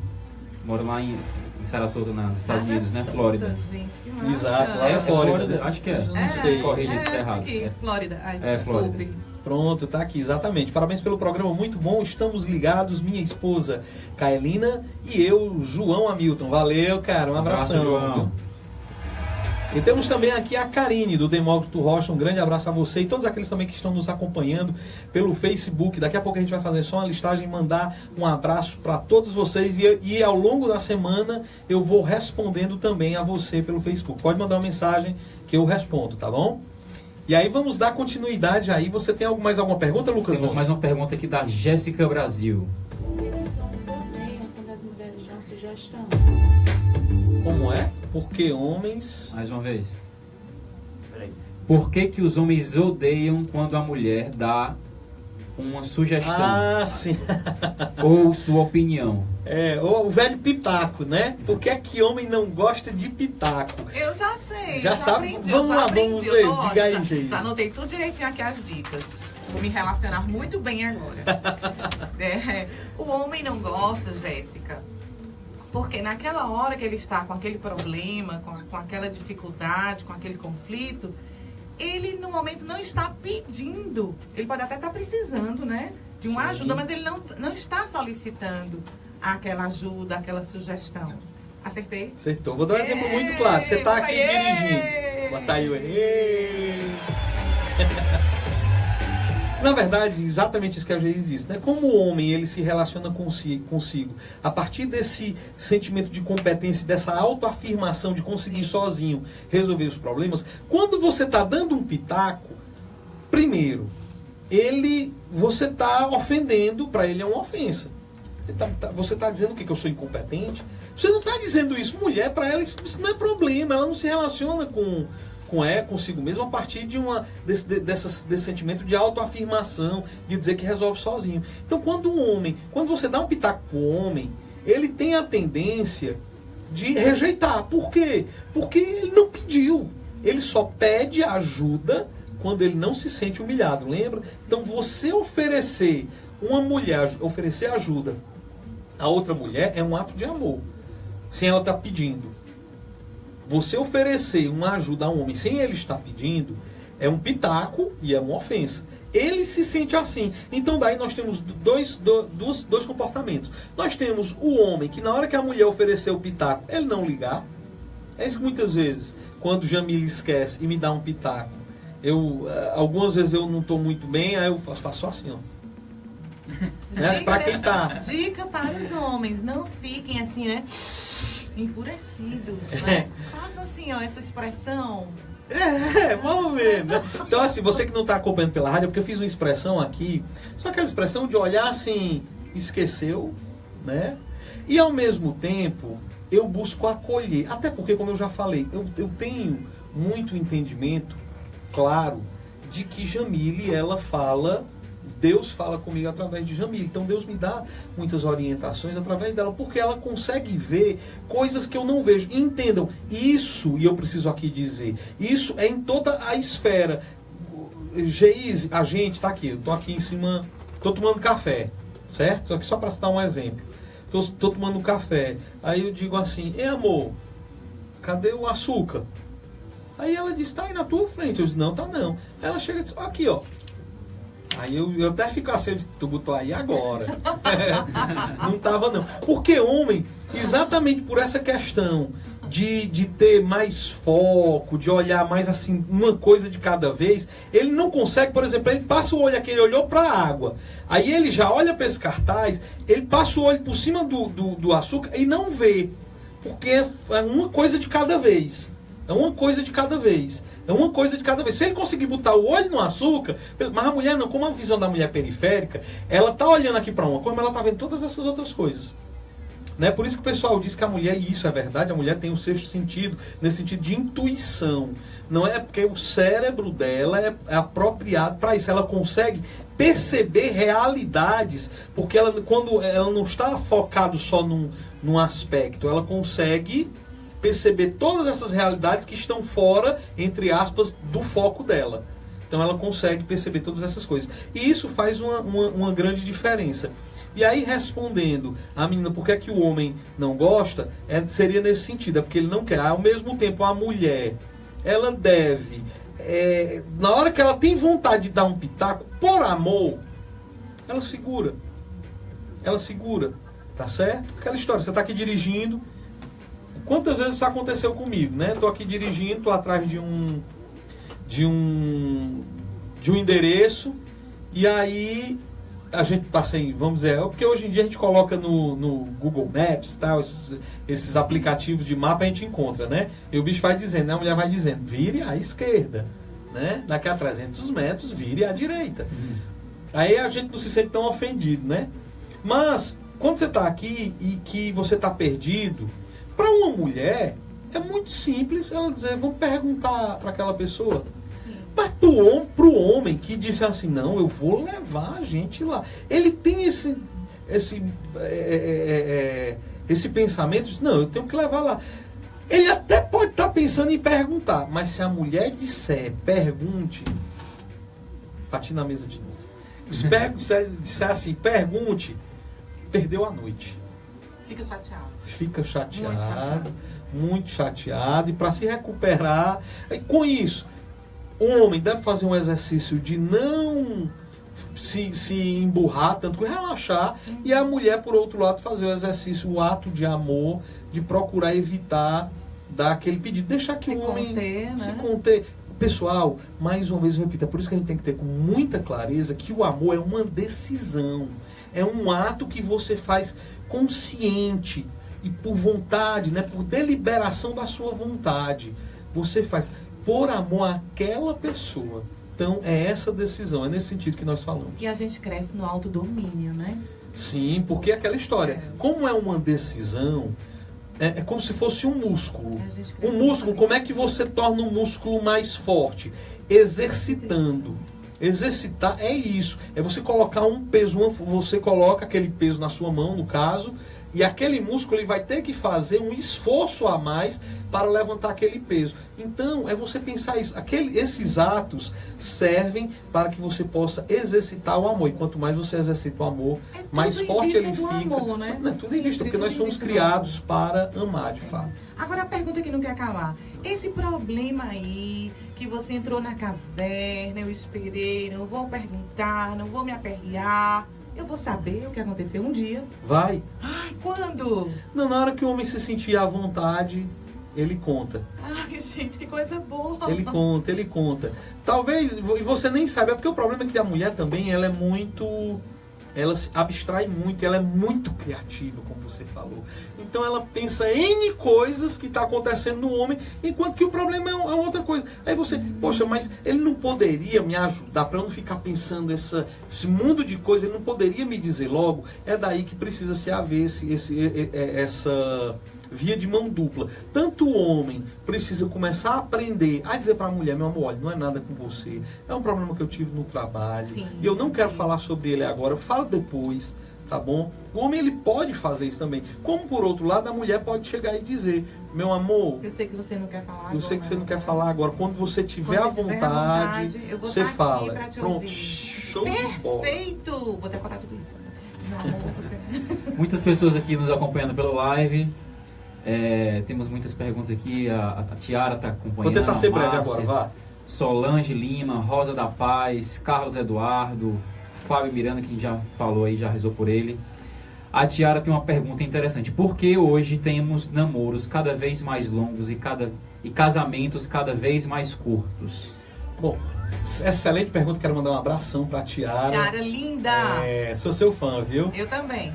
Moro lá em Sarasota, nos Estados Unidos, né? Flórida. Gente, que massa. Exato, lá é Flórida. Acho que é. Não sei. Corrija se está errado. Aqui, Flórida. Ai, É, desculpe. Flórida. Pronto, tá aqui, exatamente. Parabéns pelo programa, muito bom. Estamos ligados, minha esposa Kaelina e eu, João Hamilton. Valeu, cara. Um abração. João. E temos também aqui a Karine, do Demócrito Rocha. Um grande abraço a você e todos aqueles também que estão nos acompanhando pelo Facebook. Daqui a pouco a gente vai fazer só uma listagem e mandar um abraço para todos vocês. E ao longo da semana eu vou respondendo também a você pelo Facebook. Pode mandar uma mensagem que eu respondo, tá bom? E aí vamos dar continuidade aí. Você tem mais alguma pergunta, Lucas? Temos mais uma pergunta aqui da Jéssica Brasil. Por que os homens odeiam quando as mulheres dão sugestão? Como é? Porque homens... Mais uma vez. Por que os homens odeiam quando a mulher dá uma sugestão? Ah, sim. Ou sua opinião? É, o velho pitaco, né? Por que é que homem não gosta de pitaco? Eu já sei. Já sabe? Aprendi, Vamos já lá, aprendi, vamos eu ver. tô Diga aí, ótima. Geise. Já anotei tudo direitinho aqui as dicas. Vou me relacionar muito bem agora. O homem não gosta, Jéssica, porque naquela hora que ele está com aquele problema, com aquela dificuldade, com aquele conflito, ele no momento não está pedindo. Ele pode até estar precisando, né, de uma ajuda, mas ele não está solicitando aquela ajuda, aquela sugestão. Acertei? Acertou. Vou dar um exemplo muito claro. Você está aqui dirigindo. Bota aí o Na verdade, exatamente isso que a Geise disse, né? Como o homem ele se relaciona consigo a partir desse sentimento de competência, dessa autoafirmação de conseguir sozinho resolver os problemas, quando você está dando um pitaco, primeiro, você está ofendendo, para ele é uma ofensa. Você está dizendo o quê? Que eu sou incompetente? Você não está dizendo isso. Mulher, para ela, isso não é problema. Ela não se relaciona consigo mesma a partir desse sentimento de autoafirmação, de dizer que resolve sozinho. Então, quando você dá um pitaco para o homem, ele tem a tendência de rejeitar. Por quê? Porque ele não pediu. Ele só pede ajuda quando ele não se sente humilhado, lembra? Então, você oferecer ajuda a outra mulher é um ato de amor, sem ela estar pedindo. Você oferecer uma ajuda a um homem sem ele estar pedindo é um pitaco e é uma ofensa. Ele se sente assim. Então daí nós temos dois comportamentos. Nós temos o homem que na hora que a mulher oferecer o pitaco, ele não ligar. É isso que muitas vezes, quando Jamile esquece e me dá um pitaco, algumas vezes eu não estou muito bem, aí eu faço só assim, ó. Para quem tá. Dica para os homens, não fiquem assim, né? Enfurecidos, né? Façam assim, ó, essa expressão. Vamos ver, né? Então, assim, você que não está acompanhando pela rádio, porque eu fiz uma expressão aqui, só aquela expressão de olhar assim, esqueceu, né? E ao mesmo tempo, eu busco acolher. Até porque, como eu já falei, eu tenho muito entendimento, claro, de que Jamile, Deus fala comigo através de Jamile. Então Deus me dá muitas orientações através dela, porque ela consegue ver coisas que eu não vejo. E entendam, isso, e eu preciso aqui dizer, isso é em toda a esfera. Geise, a gente tá aqui, eu tô aqui em cima, tô tomando café, certo? Aqui só para citar um exemplo. Tô tomando café. Aí eu digo assim, amor, cadê o açúcar? Aí ela diz, tá aí na tua frente. Eu disse, não, tá não. Aí ela chega e diz, aqui, ó. Aí eu até fico assim, tu botou aí agora. Não tava não. Porque homem, exatamente por essa questão de ter mais foco, de olhar mais assim, uma coisa de cada vez, ele não consegue, por exemplo, ele passa o olho aqui, ele olhou para a água. Aí ele já olha para esse cartaz, ele passa o olho por cima do açúcar e não vê. Porque é uma coisa de cada vez. É uma coisa de cada vez. É uma coisa de cada vez. Se ele conseguir botar o olho no açúcar... Mas a mulher não, como a visão da mulher periférica, ela tá olhando aqui para uma coisa, mas ela tá vendo todas essas outras coisas. Né? Por isso que o pessoal diz que a mulher, e isso é verdade, a mulher tem o sexto sentido, nesse sentido de intuição. Não é porque o cérebro dela é apropriado para isso. Ela consegue perceber realidades, porque quando ela não está focado só num aspecto, ela consegue perceber todas essas realidades que estão fora, entre aspas, do foco dela. Então ela consegue perceber todas essas coisas. E isso faz uma grande diferença. E aí, respondendo a menina por que é que o homem não gosta, seria nesse sentido, é porque ele não quer. Ao mesmo tempo, a mulher, ela deve, na hora que ela tem vontade de dar um pitaco, por amor, ela segura. Ela segura, tá certo? Aquela história, você está aqui dirigindo. Quantas vezes isso aconteceu comigo, né? Tô aqui dirigindo, tô atrás de um endereço, e aí a gente tá sem, vamos dizer, porque hoje em dia a gente coloca no Google Maps, tal, esses aplicativos de mapa a gente encontra, né? E o bicho vai dizendo, né? A mulher vai dizendo, vire à esquerda, né? Daqui a 300 metros, vire à direita. Aí a gente não se sente tão ofendido, né? Mas, quando você tá aqui e que você tá perdido, para uma mulher, é muito simples ela dizer, vamos perguntar para aquela pessoa. Sim. Mas pro homem que disse assim, não, eu vou levar a gente lá. Ele tem esse pensamento, diz, não, eu tenho que levar lá. Ele até pode estar pensando em perguntar, mas se a mulher disser, pergunte, bati na mesa de novo. Se disser assim, pergunte, perdeu a noite. Fica chateado. Fica chateado, muito chateado. E para se recuperar, com isso, o homem deve fazer um exercício de não se emburrar tanto, relaxar. E a mulher, por outro lado, fazer o exercício, o ato de amor, de procurar evitar dar aquele pedido. Deixar que o homem se conter. pessoal, mais uma vez eu repito, é por isso que a gente tem que ter com muita clareza que o amor é uma decisão. É um ato que você faz consciente e por vontade, né, por deliberação da sua vontade. Você faz por amor àquela pessoa. Então, é essa decisão, é nesse sentido que nós falamos. E a gente cresce no autodomínio, né? Sim, porque é aquela história. Como é uma decisão, é como se fosse um músculo. Um músculo, como é que você torna um músculo mais forte? Exercitando. Exercitar é isso. É você colocar um peso, você coloca aquele peso na sua mão, no caso, e aquele músculo ele vai ter que fazer um esforço a mais para levantar aquele peso. Então, é você pensar isso. Esses atos servem para que você possa exercitar o amor. E quanto mais você exercita o amor, mais forte ele fica. Amor, né? Não é tudo em vista, porque nós fomos criados para amar, de fato. Agora a pergunta que não quer calar. Esse problema aí, que você entrou na caverna, eu esperei, não vou perguntar, não vou me aperrear. Eu vou saber o que aconteceu um dia. Vai. Ai, quando? Não, na hora que o homem se sentir à vontade, ele conta. Ai, gente, que coisa boa. Ele conta. Talvez, e você nem sabe, é porque o problema é que a mulher também, ela é muito... Ela se abstrai muito, ela é muito criativa, como você falou. Então ela pensa N coisas que está acontecendo no homem, enquanto que o problema é outra coisa. Aí você, poxa, mas ele não poderia me ajudar para eu não ficar pensando esse mundo de coisas, ele não poderia me dizer logo? É daí que precisa se haver essa via de mão dupla. Tanto o homem precisa começar a aprender a dizer para a mulher, meu amor, olha, não é nada com você, é um problema que eu tive no trabalho, e eu não quero falar sobre ele agora, eu falo depois, tá bom? O homem, ele pode fazer isso também. Como, por outro lado, a mulher pode chegar e dizer, meu amor, eu sei que você não quer falar agora. Eu sei que você não quer falar agora. Quando você tiver à vontade, você fala. Pronto, show de bola. Perfeito! Vou decorar tudo isso. Meu amor, você... Muitas pessoas aqui nos acompanhando pelo live. Temos muitas perguntas aqui. A Tiara está acompanhando. Vou tentar ser breve agora, vá. Solange Lima, Rosa da Paz, Carlos Eduardo, Fábio Miranda, que já falou aí, já rezou por ele. A Tiara tem uma pergunta interessante. Por que hoje temos namoros cada vez mais longos e casamentos cada vez mais curtos? Bom, excelente pergunta. Quero mandar um abração para a Tiara. Tiara linda! Sou seu fã, viu? Eu também.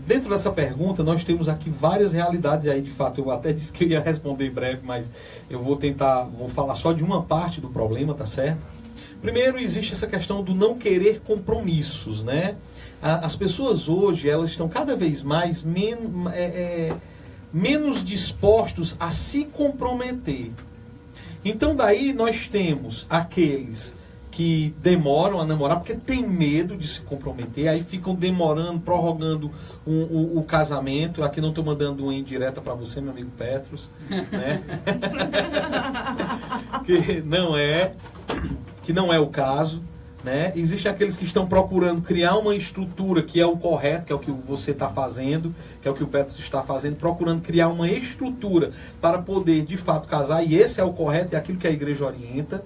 Dentro dessa pergunta, nós temos aqui várias realidades, e aí de fato eu até disse que eu ia responder em breve, mas eu vou falar só de uma parte do problema, tá certo? Primeiro, existe essa questão do não querer compromissos, né? As pessoas hoje, elas estão cada vez mais menos dispostos a se comprometer. Então daí nós temos aqueles que demoram a namorar porque tem medo de se comprometer, aí ficam demorando, prorrogando o casamento. Aqui não estou mandando uma indireta para você, meu amigo Petros, né? que não é o caso, né? Existem aqueles que estão procurando criar uma estrutura que é o correto, que é o que você está fazendo, que é o que o Petros está fazendo, procurando criar uma estrutura para poder de fato casar, e esse é o correto, é aquilo que a igreja orienta.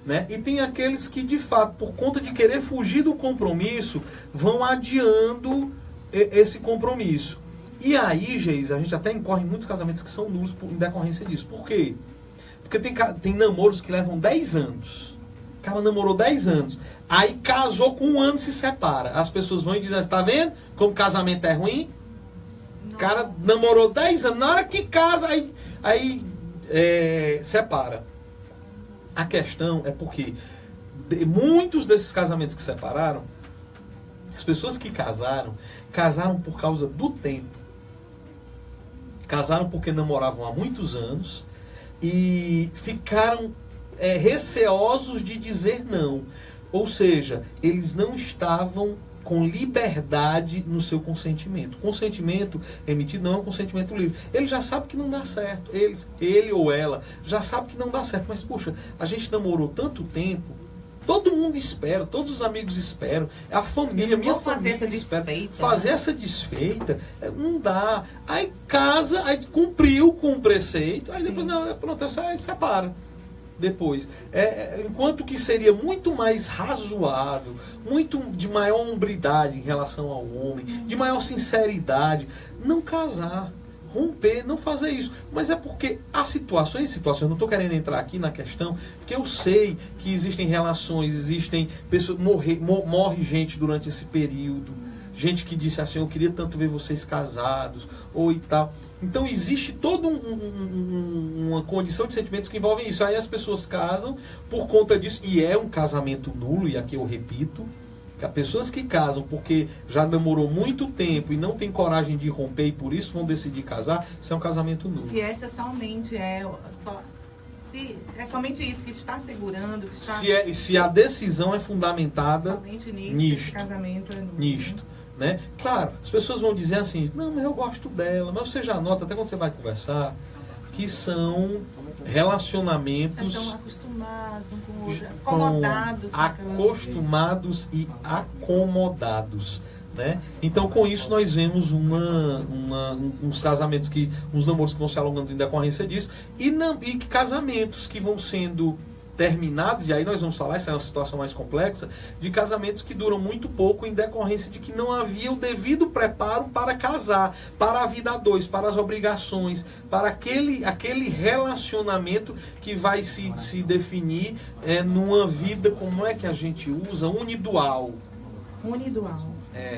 Né? E tem aqueles que, de fato, por conta de querer fugir do compromisso, vão adiando esse compromisso. E aí, Geis, a gente até incorre em muitos casamentos que são nulos em decorrência disso. Por quê? Porque tem namoros que levam 10 anos. O cara namorou 10 anos. Aí casou com 1 ano e se separa. As pessoas vão e dizem, tá vendo como casamento é ruim? O cara namorou 10 anos. Na hora que casa, aí separa. A questão é porque muitos desses casamentos que separaram, as pessoas que casaram por causa do tempo. Casaram porque namoravam há muitos anos e ficaram receosos de dizer não. Ou seja, eles não estavam com liberdade no seu consentimento. O consentimento emitido não é um consentimento livre. Ele já sabe que não dá certo. Ele ou ela já sabe que não dá certo. Mas, puxa, a gente namorou tanto tempo, todo mundo espera, todos os amigos esperam, a família, minha família espera. Fazer essa desfeita, não dá. Aí casa, aí cumpriu com o preceito, aí depois, não, pronto, aí separa. Depois, enquanto que seria muito mais razoável, muito de maior hombridade em relação ao homem, de maior sinceridade, não casar. romper, não fazer isso. Mas é porque há situações, eu não estou querendo entrar aqui na questão, porque eu sei que existem relações, existem pessoas, morre gente durante esse período, gente que disse assim, eu queria tanto ver vocês casados, ou e tal. Então existe toda uma condição de sentimentos que envolvem isso. Aí as pessoas casam por conta disso, e é um casamento nulo, e aqui eu repito, que há pessoas que casam porque já namorou muito tempo e não tem coragem de romper e por isso vão decidir casar, isso é um casamento nulo. Se essa somente se é somente isso que está segurando, que está... Se a decisão é fundamentada somente nisto, casamento é nulo. Nisto. Né? Claro, as pessoas vão dizer assim, não, mas eu gosto dela, mas você já nota, até quando você vai conversar, que são relacionamentos... Estão acostumados um com o outro, acomodados. Acostumados e acomodados. Né? Então, com isso, nós vemos uns casamentos uns namoros que vão se alongando em decorrência disso, e casamentos que vão sendo terminados, e aí nós vamos falar, essa é uma situação mais complexa, de casamentos que duram muito pouco em decorrência de que não havia o devido preparo para casar, para a vida a dois, para as obrigações, para aquele relacionamento que vai se definir numa vida, como é que a gente usa? Unidual.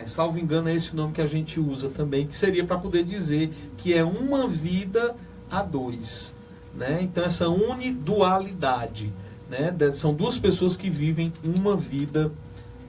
Salvo engano, é esse o nome que a gente usa também, que seria para poder dizer que é uma vida a dois. Né? Então, essa unidualidade. Né? São duas pessoas que vivem uma vida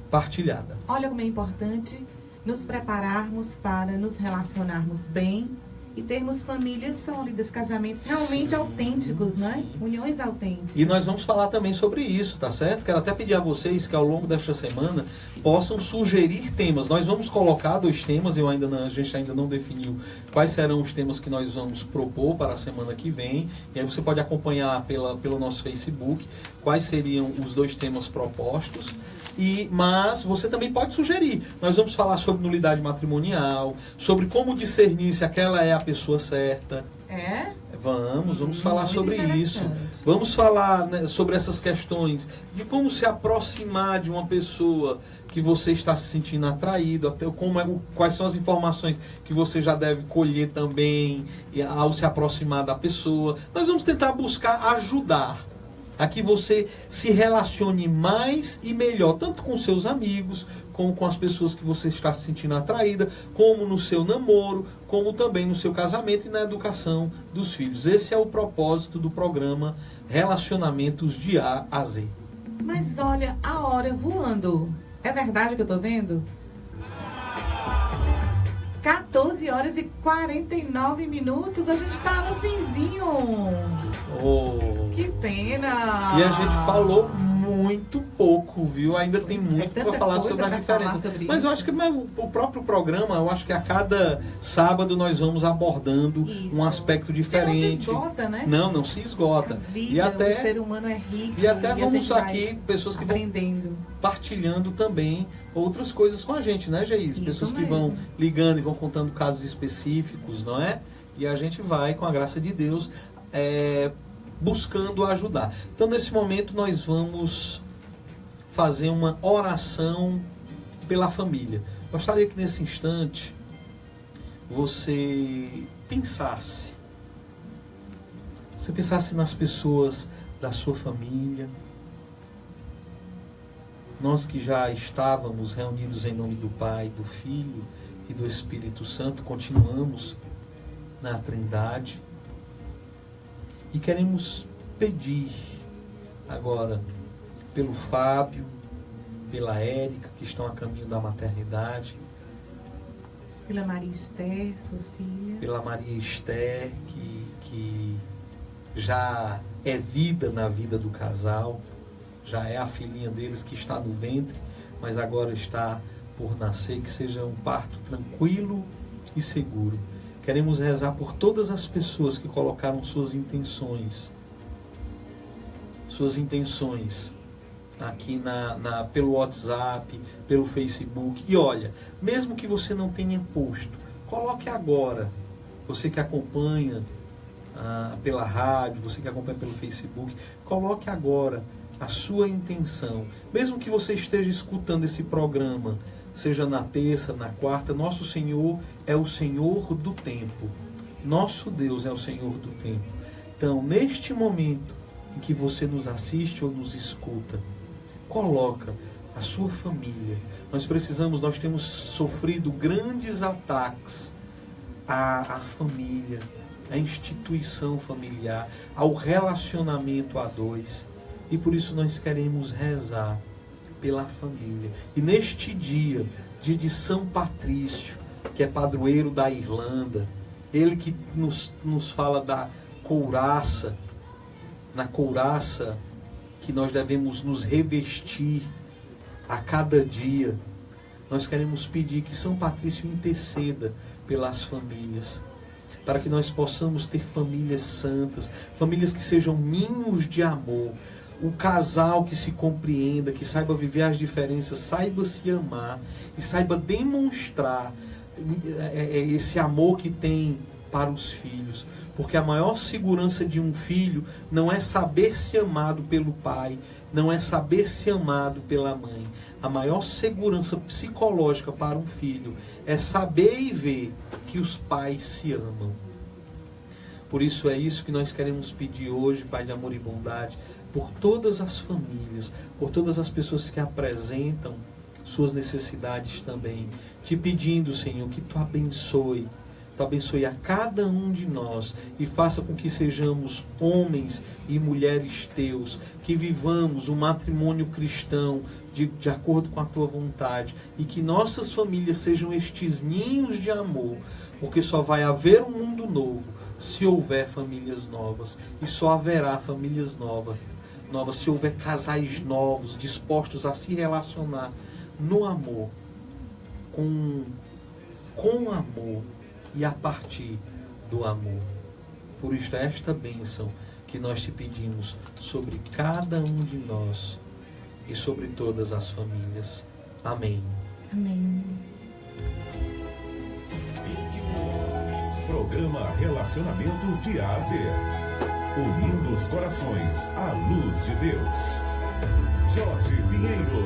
partilhada. Olha como é importante nos prepararmos para nos relacionarmos bem e termos famílias sólidas, casamentos realmente autênticos, né? Uniões autênticas. E nós vamos falar também sobre isso, tá certo? Quero até pedir a vocês que ao longo desta semana possam sugerir temas. Nós vamos colocar 2 temas, a gente ainda não definiu quais serão os temas que nós vamos propor para a semana que vem. E aí você pode acompanhar pelo nosso Facebook quais seriam os 2 temas propostos. Mas você também pode sugerir. Nós vamos falar sobre nulidade matrimonial, sobre como discernir se aquela é a pessoa certa. Vamos falar sobre isso. Vamos falar, né, sobre essas questões de como se aproximar de uma pessoa que você está se sentindo atraído, até quais são as informações que você já deve colher também ao se aproximar da pessoa. Nós vamos tentar buscar ajudar a que você se relacione mais e melhor, tanto com seus amigos, como com as pessoas que você está se sentindo atraída, como no seu namoro, como também no seu casamento e na educação dos filhos. Esse é o propósito do programa Relacionamentos de A a Z. Mas olha, a hora voando. É verdade o que eu estou vendo? 14 horas e 49 minutos, a gente está no finzinho. Que pena. E a gente falou muito pouco, viu? Ainda tem muito para falar sobre a diferença. Mas eu acho que o próprio programa, eu acho que a cada sábado nós vamos abordando um aspecto diferente. Não se esgota, né? Não se esgota. Vida, o ser humano é rico. E até vamos aqui, pessoas que aprendendo. Vão partilhando também outras coisas com a gente, né, Geís? Pessoas que vão ligando e vão contando casos específicos, não é? E a gente vai, com a graça de Deus, buscando ajudar. Então, nesse momento, nós vamos fazer uma oração pela família. Gostaria que, nesse instante, você pensasse nas pessoas da sua família. Nós que já estávamos reunidos em nome do Pai, do Filho e do Espírito Santo, continuamos na Trindade. E queremos pedir agora pelo Fábio, pela Érica, que estão a caminho da maternidade. Pela Maria Esther, sua filha. Pela Maria Esther, que já é vida na vida do casal. Já é a filhinha deles que está no ventre, mas agora está por nascer. Que seja um parto tranquilo e seguro. Queremos rezar por todas as pessoas que colocaram suas intenções aqui pelo WhatsApp, pelo Facebook. E olha, mesmo que você não tenha posto, coloque agora. Você que acompanha pela rádio, você que acompanha pelo Facebook, coloque agora a sua intenção. Mesmo que você esteja escutando esse programa, seja na terça, na quarta, nosso Senhor é o Senhor do tempo. Nosso Deus é o Senhor do tempo. Então, neste momento em que você nos assiste ou nos escuta, coloca a sua família. Nós temos sofrido grandes ataques à família, à instituição familiar, ao relacionamento a dois. E por isso nós queremos rezar pela família. E neste dia de São Patrício, que é padroeiro da Irlanda, ele que nos fala da couraça, na couraça que nós devemos nos revestir a cada dia, nós queremos pedir que São Patrício interceda pelas famílias, para que nós possamos ter famílias santas, famílias que sejam ninhos de amor, um casal que se compreenda, que saiba viver as diferenças, saiba se amar e saiba demonstrar esse amor que tem para os filhos. Porque a maior segurança de um filho não é saber se amado pelo pai, não é saber se amado pela mãe. A maior segurança psicológica para um filho é saber e ver que os pais se amam. Por isso é isso que nós queremos pedir hoje, Pai de amor e bondade, por todas as famílias, por todas as pessoas que apresentam suas necessidades também, te pedindo, Senhor, que Tu abençoe a cada um de nós e faça com que sejamos homens e mulheres Teus, que vivamos o matrimônio cristão de acordo com a Tua vontade e que nossas famílias sejam estes ninhos de amor, porque só vai haver um mundo novo se houver famílias novas e só haverá famílias novas se houver casais novos dispostos a se relacionar no amor, com amor e a partir do amor. Por isso, esta bênção que nós te pedimos sobre cada um de nós e sobre todas as famílias. Amém. Amém. Programa Relacionamentos de A a Z. Unindo os corações à luz de Deus. Jorge Pinheiro.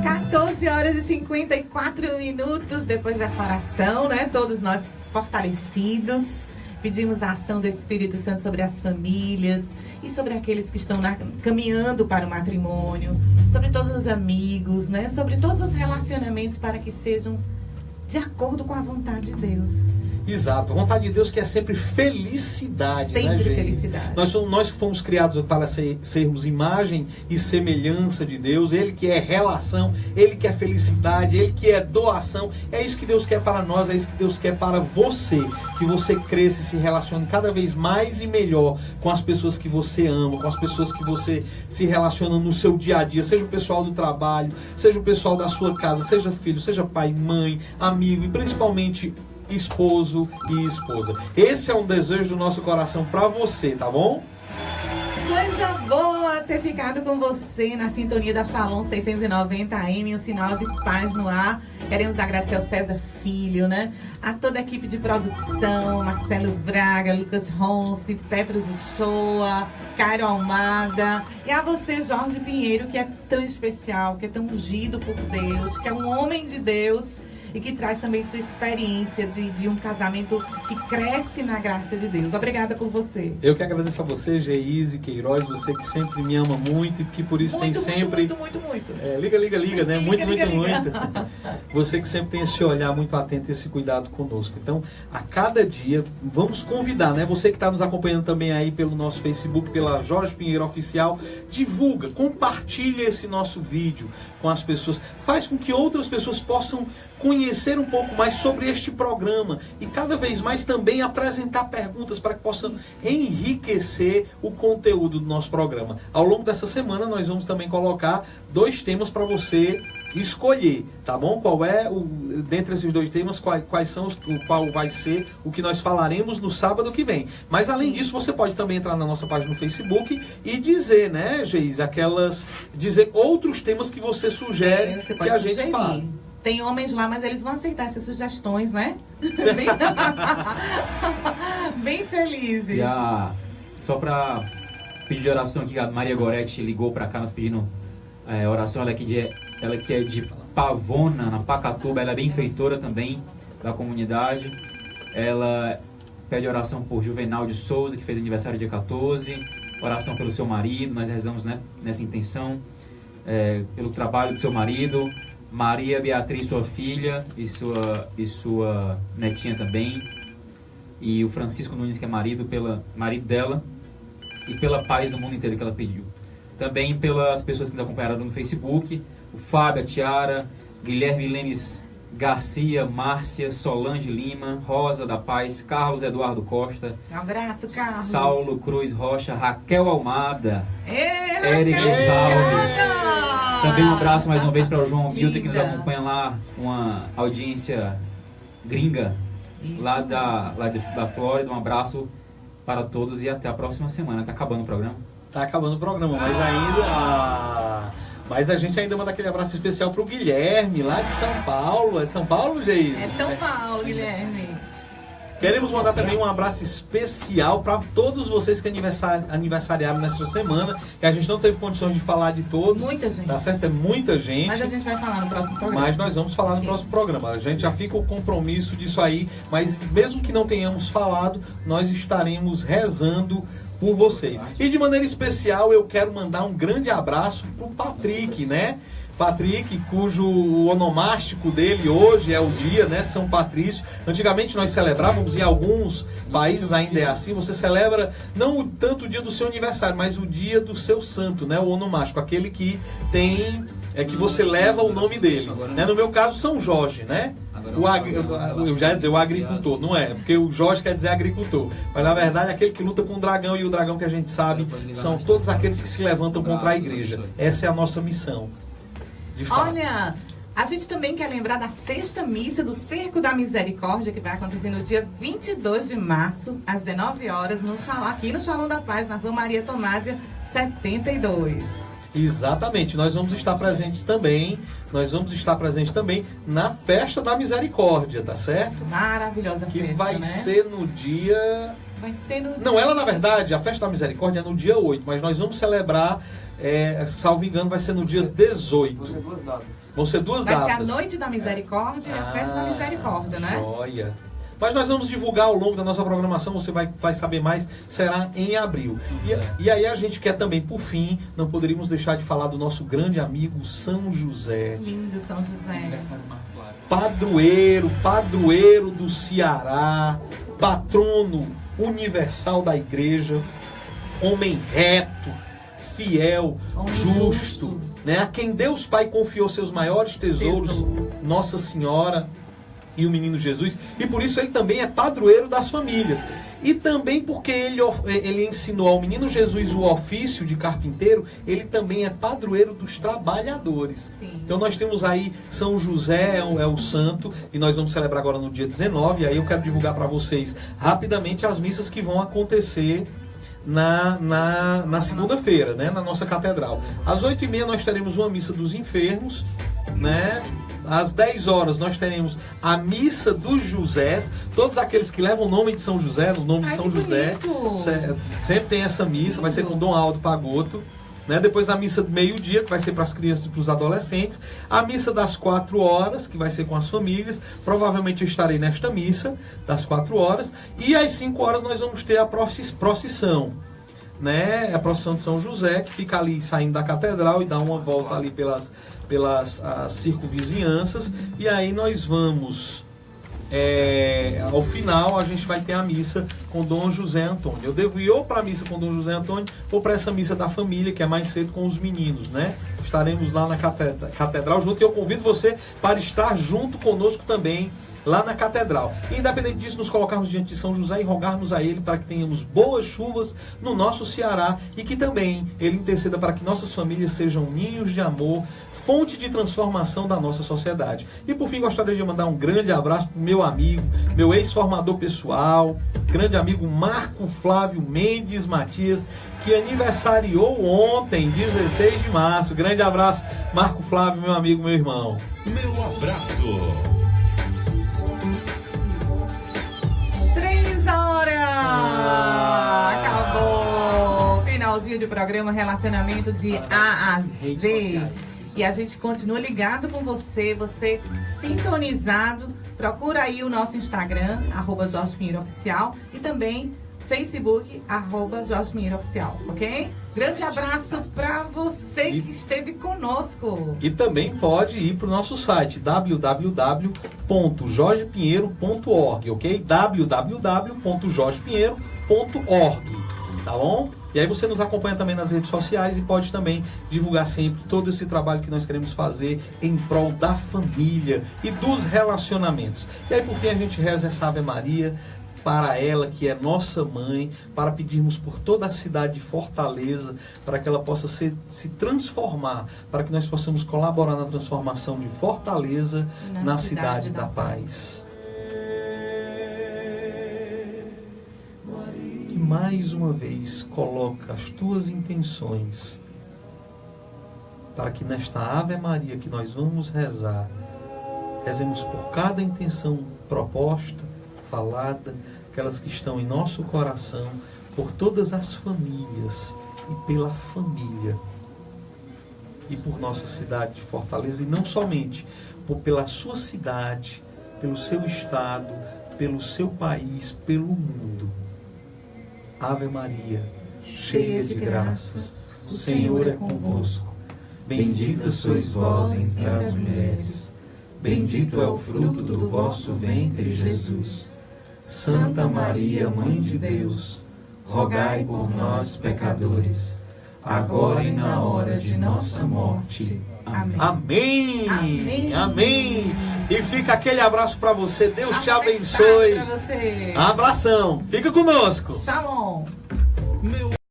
14 horas e 54 minutos depois dessa oração, né? Todos nós fortalecidos. Pedimos a ação do Espírito Santo sobre as famílias e sobre aqueles que estão caminhando para o matrimônio, sobre todos os amigos, né? Sobre todos os relacionamentos para que sejam de acordo com a vontade de Deus. Exato, a vontade de Deus que é sempre felicidade, sempre, né, gente? Felicidade. Nós que fomos criados para sermos imagem e semelhança de Deus, Ele que é relação, Ele que é felicidade, Ele que é doação, é isso que Deus quer para nós, é isso que Deus quer para você, que você cresça e se relacione cada vez mais e melhor com as pessoas que você ama, com as pessoas que você se relaciona no seu dia a dia, seja o pessoal do trabalho, seja o pessoal da sua casa, seja filho, seja pai, mãe, amigo e principalmente esposo e esposa. Esse é um desejo do nosso coração para você, tá bom? Coisa boa ter ficado com você na sintonia da Shalom 690 AM, um sinal de paz no ar. Queremos agradecer ao César Filho, né? A toda a equipe de produção, Marcelo Braga, Lucas Ronce, Petros Uchoa, Cairo Almada, e a você, Jorge Pinheiro, que é tão especial, que é tão ungido por Deus, que é um homem de Deus e que traz também sua experiência de um casamento que cresce na graça de Deus. Obrigada por você. Eu que agradeço a você, Geise Queiroz, você que sempre me ama muito e que por isso tem sempre... Muito. Liga, né? Muito. Você que sempre tem esse olhar muito atento, esse cuidado conosco. Então, a cada dia, vamos convidar, né? Você que está nos acompanhando também aí pelo nosso Facebook, pela Jorge Pinheiro Oficial, divulga, compartilha esse nosso vídeo com as pessoas. Faz com que outras pessoas possam conhecer um pouco mais sobre este programa e cada vez mais também apresentar perguntas para que possam enriquecer o conteúdo do nosso programa. Ao longo dessa semana nós vamos também colocar 2 temas para você escolher, tá bom? Qual é dentre esses 2 temas, quais são qual vai ser o que nós falaremos no sábado que vem. Mas além disso, você pode também entrar na nossa página no Facebook e dizer, né, Geise, dizer outros temas que você sugere que a gente fale. Tem homens lá, mas eles vão aceitar essas sugestões, né? Bem felizes. Só para pedir oração aqui, a Maria Goretti ligou para cá nos pedindo oração. Ela que é de Pavona, na Pacatuba. Ela é benfeitora também da comunidade. Ela pede oração por Juvenal de Souza, que fez aniversário dia 14. Oração pelo seu marido, nós rezamos, né, nessa intenção. Pelo trabalho do seu marido. Maria Beatriz, sua filha, e sua netinha também. E o Francisco Nunes, que é marido dela. E pela paz do mundo inteiro que ela pediu. Também pelas pessoas que nos acompanharam no Facebook. O Fábio, a Tiara, Guilherme Lemes Garcia, Márcia, Solange Lima, Rosa da Paz, Carlos Eduardo Costa. Um abraço, Carlos. Saulo Cruz Rocha, Raquel Almada, Érica Alves. Também um abraço mais uma vez para o João Milton, que nos acompanha lá, uma audiência gringa lá da Flórida. Um abraço para todos e até a próxima semana. Tá acabando o programa? Tá acabando o programa, mas ainda... Mas a gente ainda manda aquele abraço especial pro Guilherme, lá de São Paulo. É de São Paulo, Geise? É de São Paulo, Guilherme. Queremos mandar também um abraço especial para todos vocês que aniversariaram nessa semana. Que a gente não teve condições de falar de todos. Muita gente. Tá certo? É muita gente. Mas a gente vai falar no próximo programa. Mas nós vamos falar no próximo programa. A gente já fica o compromisso disso aí. Mas mesmo que não tenhamos falado, nós estaremos rezando por vocês. E de maneira especial eu quero mandar um grande abraço pro Patrick, né? Patrick, cujo onomástico dele hoje é o dia, né? São Patrício. Antigamente nós celebrávamos, em alguns países ainda é assim, você celebra não tanto o dia do seu aniversário, mas o dia do seu santo, né? O onomástico, aquele que tem, que você leva o nome dele. Né? No meu caso, São Jorge, né? Eu já ia dizer o agricultor, não é, porque o Jorge quer dizer agricultor, mas na verdade é aquele que luta com o dragão, e o dragão que a gente sabe são todos aqueles que se levantam contra a igreja. Essa é a nossa missão. Olha, a gente também quer lembrar da sexta missa do Cerco da Misericórdia, que vai acontecer no dia 22 de março, às 19 horas, aqui no Shalom da Paz, na Rua Maria Tomásia, 72. Exatamente, nós vamos estar presentes também na Festa da Misericórdia, tá certo? Maravilhosa que festa, vai né? ser no dia... Vai ser no Não, ela na verdade, a Festa da Misericórdia é no dia 8, mas nós vamos celebrar, salvo engano, vai ser no dia 18. Vão ser duas datas. Vão ser duas datas. Vai ser a Noite da Misericórdia e a Festa da Misericórdia, né? Joia. Mas nós vamos divulgar ao longo da nossa programação, você vai saber mais, será em abril. E aí a gente quer também, por fim, não poderíamos deixar de falar do nosso grande amigo São José. Lindo São José. Padroeiro do Ceará, patrono universal da igreja, homem reto, fiel, justo, né? A quem Deus Pai confiou seus maiores tesouros, Nossa Senhora e o menino Jesus, e por isso ele também é padroeiro das famílias. E também porque ele ensinou ao menino Jesus o ofício de carpinteiro, ele também é padroeiro dos trabalhadores. Sim. Então nós temos aí São José, é o santo, e nós vamos celebrar agora no dia 19, e aí eu quero divulgar para vocês rapidamente as missas que vão acontecer na segunda-feira, né, na nossa catedral. Às 8h30 nós teremos uma missa dos enfermos, né? Às 10 horas nós teremos a missa dos Josés, todos aqueles que levam o nome de São José, no nome de São José, sempre tem essa missa, vai ser com Dom Aldo Pagotto, né? Depois da missa do meio-dia, que vai ser para as crianças e para os adolescentes, a missa das 4 horas, que vai ser com as famílias, provavelmente eu estarei nesta missa das 4 horas, e às 5 horas nós vamos ter a procissão, né? A procissão de São José, que fica ali saindo da catedral e dá uma volta ali pelas circunvizinhanças, e aí nós vamos ao final a gente vai ter a missa com Dom José Antônio. Eu devo ir ou para a missa com Dom José Antônio ou para essa missa da família, que é mais cedo com os meninos, né? Estaremos lá na catedral junto, e eu convido você para estar junto conosco também lá na catedral. E, independente disso, nos colocarmos diante de São José e rogarmos a ele para que tenhamos boas chuvas no nosso Ceará, e que também ele interceda para que nossas famílias sejam ninhos de amor, fonte de transformação da nossa sociedade. E por fim, gostaria de mandar um grande abraço para o meu amigo, meu ex-formador pessoal, grande amigo Marco Flávio Mendes Matias, que aniversariou ontem, 16 de março. Grande abraço, Marco Flávio, meu amigo, meu irmão. Meu abraço. 3 horas! Acabou! Finalzinho de programa, relacionamento de A a Z. E a gente continua ligado com você sintonizado Procura aí o nosso Instagram, @JorgePinheiroOficial, e também Facebook, @JorgePinheiroOficial, ok? Grande abraço para você que esteve conosco. E também pode ir para o nosso site, www.jorgepinheiro.org, ok? www.jorgepinheiro.org, tá bom? E aí você nos acompanha também nas redes sociais e pode também divulgar sempre todo esse trabalho que nós queremos fazer em prol da família e dos relacionamentos. E aí por fim a gente reza essa Ave Maria para ela, que é nossa mãe, para pedirmos por toda a cidade de Fortaleza, para que ela possa se transformar, para que nós possamos colaborar na transformação de Fortaleza na cidade da paz. E mais uma vez, coloca as tuas intenções, para que nesta Ave Maria que nós vamos rezar, rezemos por cada intenção proposta, falada, aquelas que estão em nosso coração, por todas as famílias e pela família e por nossa cidade de Fortaleza, e não somente pela sua cidade, pelo seu estado, pelo seu país, pelo mundo. Ave Maria, cheia de graças, o Senhor é convosco. Bendita sois vós entre as mulheres, bendito é o fruto do vosso ventre, Jesus. Santa Maria, Mãe de Deus, rogai por nós, pecadores, agora e na hora de nossa morte. Amém. Amém. Amém. Amém. E fica aquele abraço para você. Deus te abençoe. Abração. Fica conosco. Shalom.